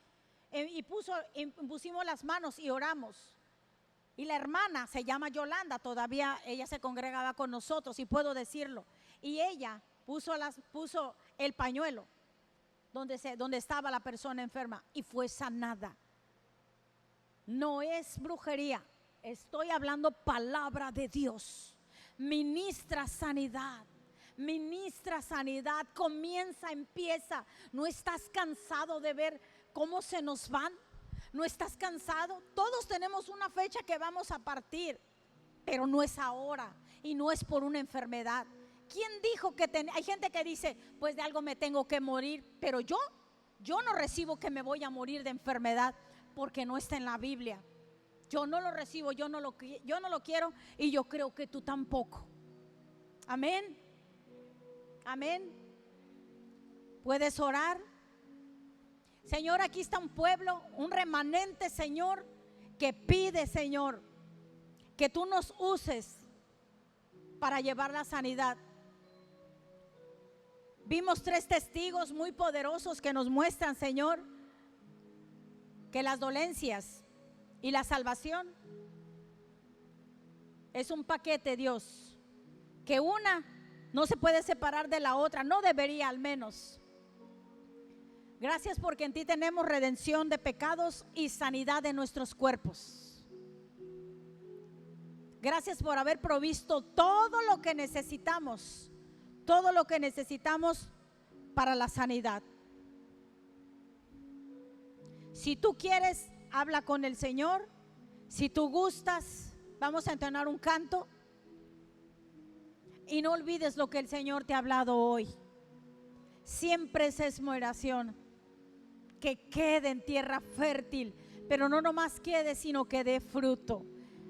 Y pusimos las manos y oramos. Y la hermana se llama Yolanda, todavía ella se congregaba con nosotros, y puedo decirlo. Y ella puso el pañuelo donde estaba la persona enferma, y fue sanada. No es brujería, estoy hablando palabra de Dios. Ministra sanidad, empieza. ¿No estás cansado de ver cómo se nos van? ¿No estás cansado? Todos tenemos una fecha que vamos a partir, pero no es ahora, y no es por una enfermedad. ¿Quién dijo que hay gente que dice: pues de algo me tengo que morir? Pero yo no recibo que me voy a morir de enfermedad, porque no está en la Biblia. Yo no lo recibo, yo no lo quiero, y yo creo que tú tampoco. Amén. Amén. ¿Puedes orar? Señor, aquí está un pueblo, un remanente, Señor, que pide, Señor, que tú nos uses para llevar la sanidad. Vimos 3 testigos muy poderosos que nos muestran, Señor, que las dolencias y la salvación es un paquete, Dios, que una no se puede separar de la otra, no debería al menos. Gracias porque en ti tenemos redención de pecados y sanidad de nuestros cuerpos. Gracias por haber provisto todo lo que necesitamos, todo lo que necesitamos para la sanidad. Si tú quieres, habla con el Señor. Si tú gustas, vamos a entonar un canto. Y no olvides lo que el Señor te ha hablado hoy. Siempre esa es mi oración, que quede en tierra fértil, pero no nomás quede, sino que dé fruto.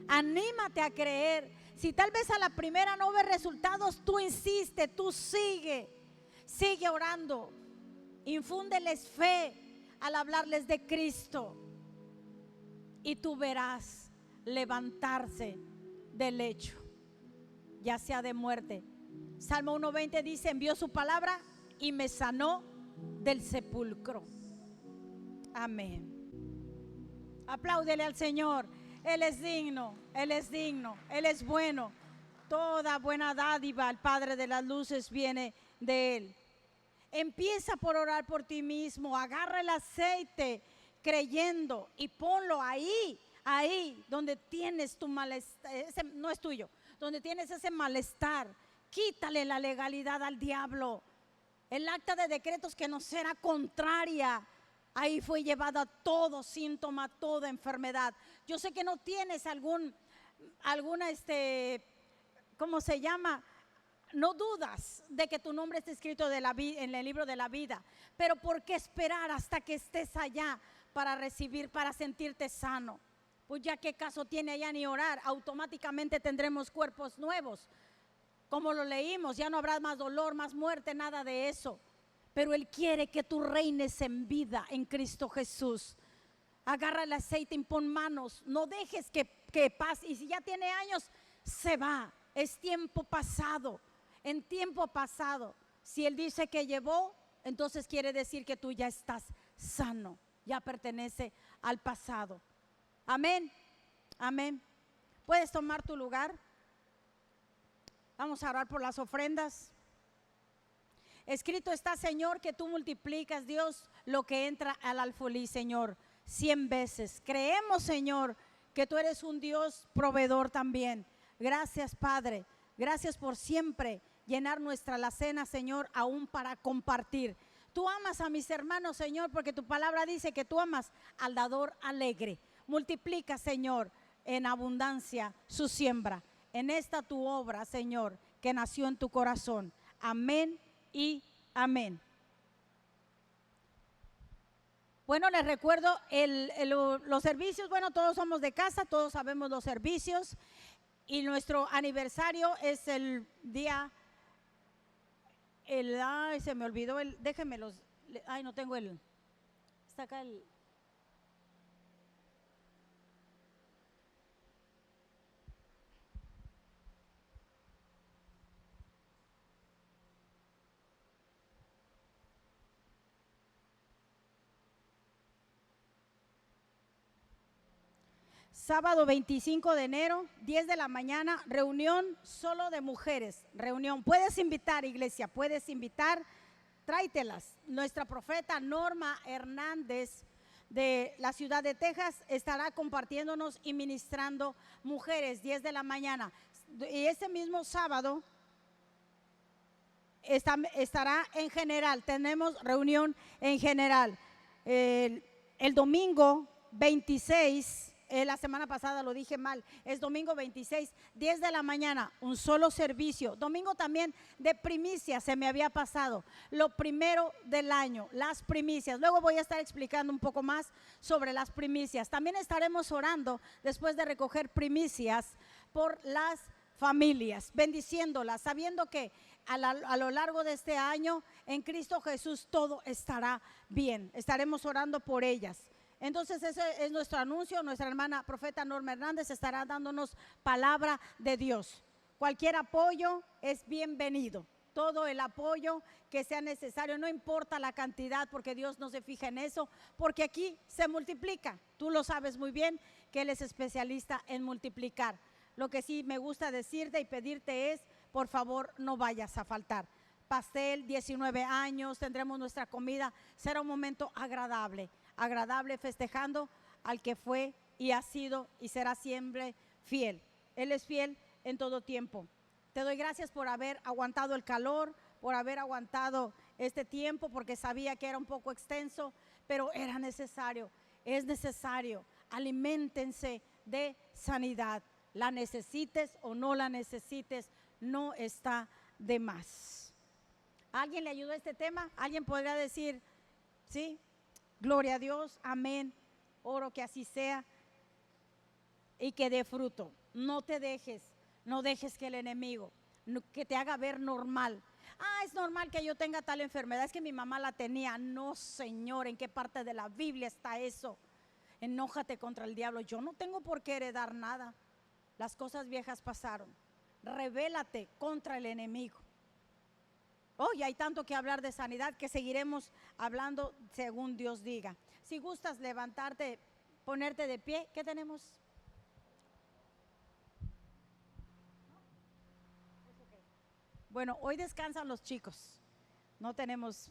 Anímate a creer. Si tal vez a la primera no ves resultados, tú insiste, tú sigue orando. Infúndeles fe al hablarles de Cristo, y tú verás levantarse del lecho, ya sea de muerte. Salmo 1:20 dice: envió su palabra y me sanó del sepulcro. Amén. Apláudele al Señor. Él es digno, Él es digno, Él es bueno. Toda buena dádiva al Padre de las luces viene de Él. Empieza por orar por ti mismo. Agarra el aceite creyendo y ponlo ahí donde tienes tu malestar. Ese no es tuyo, donde tienes ese malestar. Quítale la legalidad al diablo. El acta de decretos que nos era contraria, ahí fue llevada todo síntoma, toda enfermedad. Yo sé que no tienes alguna ¿cómo se llama? No dudas de que tu nombre esté escrito en el libro de la vida, pero ¿por qué esperar hasta que estés allá para recibir, para sentirte sano? Pues ya qué caso tiene allá ni orar. Automáticamente tendremos cuerpos nuevos, como lo leímos. Ya no habrá más dolor, más muerte, nada de eso. Pero Él quiere que tú reines en vida en Cristo Jesús. Agarra el aceite, impon manos. No dejes que pase. Y si ya tiene años, se va. Es tiempo pasado. En tiempo pasado. Si Él dice que llevó, entonces quiere decir que tú ya estás sano. Ya pertenece al pasado. Amén. Amén. Puedes tomar tu lugar. Vamos a orar por las ofrendas. Escrito está, Señor, que tú multiplicas, Dios, lo que entra al alfolí, Señor, 100 veces. Creemos, Señor, que tú eres un Dios proveedor también. Gracias, Padre. Gracias por siempre llenar nuestra alacena, Señor, aún para compartir. Tú amas a mis hermanos, Señor, porque tu palabra dice que tú amas al dador alegre. Multiplica, Señor, en abundancia su siembra. En esta tu obra, Señor, que nació en tu corazón. Amén y amén. Bueno, les recuerdo los servicios. Bueno, todos somos de casa, todos sabemos los servicios. Y nuestro aniversario es el día, ay, se me olvidó déjenme los, ay, no tengo está acá el. Sábado 25 de enero, 10 de la mañana, reunión solo de mujeres. Reunión, puedes invitar, iglesia, puedes invitar, tráetelas. Nuestra profeta Norma Hernández de la ciudad de Texas estará compartiéndonos y ministrando mujeres, 10 de la mañana. Y ese mismo sábado estará en general, tenemos reunión en general. El domingo 26, la semana pasada lo dije mal, es domingo 26, 10 de la mañana, un solo servicio. Domingo también de primicias, se me había pasado, lo primero del año, las primicias. Luego voy a estar explicando un poco más sobre las primicias. También estaremos orando después de recoger primicias por las familias, bendiciéndolas, sabiendo que a lo largo de este año en Cristo Jesús todo estará bien. Estaremos orando por ellas. Entonces ese es nuestro anuncio. Nuestra hermana profeta Norma Hernández estará dándonos palabra de Dios. Cualquier apoyo es bienvenido. Todo el apoyo que sea necesario, no importa la cantidad, porque Dios no se fija en eso, porque aquí se multiplica. Tú lo sabes muy bien que Él es especialista en multiplicar. Lo que sí me gusta decirte y pedirte es, por favor, no vayas a faltar. Pastel, 19 años, tendremos nuestra comida. Será un momento agradable festejando al que fue y ha sido y será siempre fiel. Él es fiel en todo tiempo. Te doy gracias por haber aguantado el calor, por haber aguantado este tiempo, porque sabía que era un poco extenso, pero era necesario, es necesario. Aliméntense de sanidad. La necesites o no la necesites, no está de más. ¿Alguien le ayudó a este tema? ¿Alguien podría decir, sí? Gloria a Dios, amén. Oro que así sea y que dé fruto. No te dejes, no dejes que el enemigo que te haga ver normal. Es normal que yo tenga tal enfermedad, es que mi mamá la tenía. No, Señor, ¿en qué parte de la Biblia está eso? Enójate contra el diablo. Yo no tengo por qué heredar nada. Las cosas viejas pasaron. Rebélate contra el enemigo. Y hay tanto que hablar de sanidad que seguiremos hablando según Dios diga. Si gustas levantarte, ponerte de pie, ¿qué tenemos? Bueno, hoy descansan los chicos. No tenemos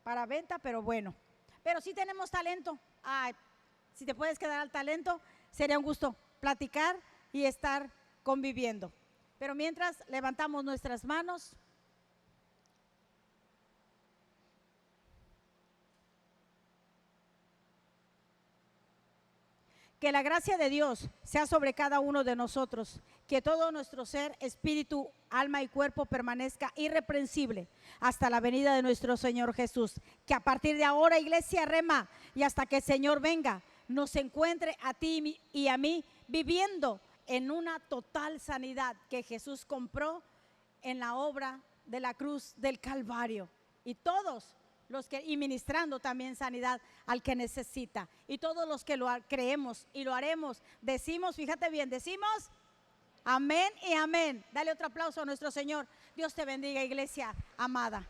para venta, pero bueno. Pero sí tenemos talento. Si te puedes quedar al talento, sería un gusto platicar y estar conviviendo. Pero mientras levantamos nuestras manos. Que la gracia de Dios sea sobre cada uno de nosotros, que todo nuestro ser, espíritu, alma y cuerpo permanezca irreprensible hasta la venida de nuestro Señor Jesús. Que a partir de ahora, Iglesia Rema, y hasta que el Señor venga, nos encuentre a ti y a mí viviendo en una total sanidad que Jesús compró en la obra de la cruz del Calvario. Y todos y ministrando también sanidad al que necesita. Y todos los que lo creemos y lo haremos, decimos, fíjate bien, decimos amén y amén. Dale otro aplauso a nuestro Señor. Dios te bendiga, iglesia amada.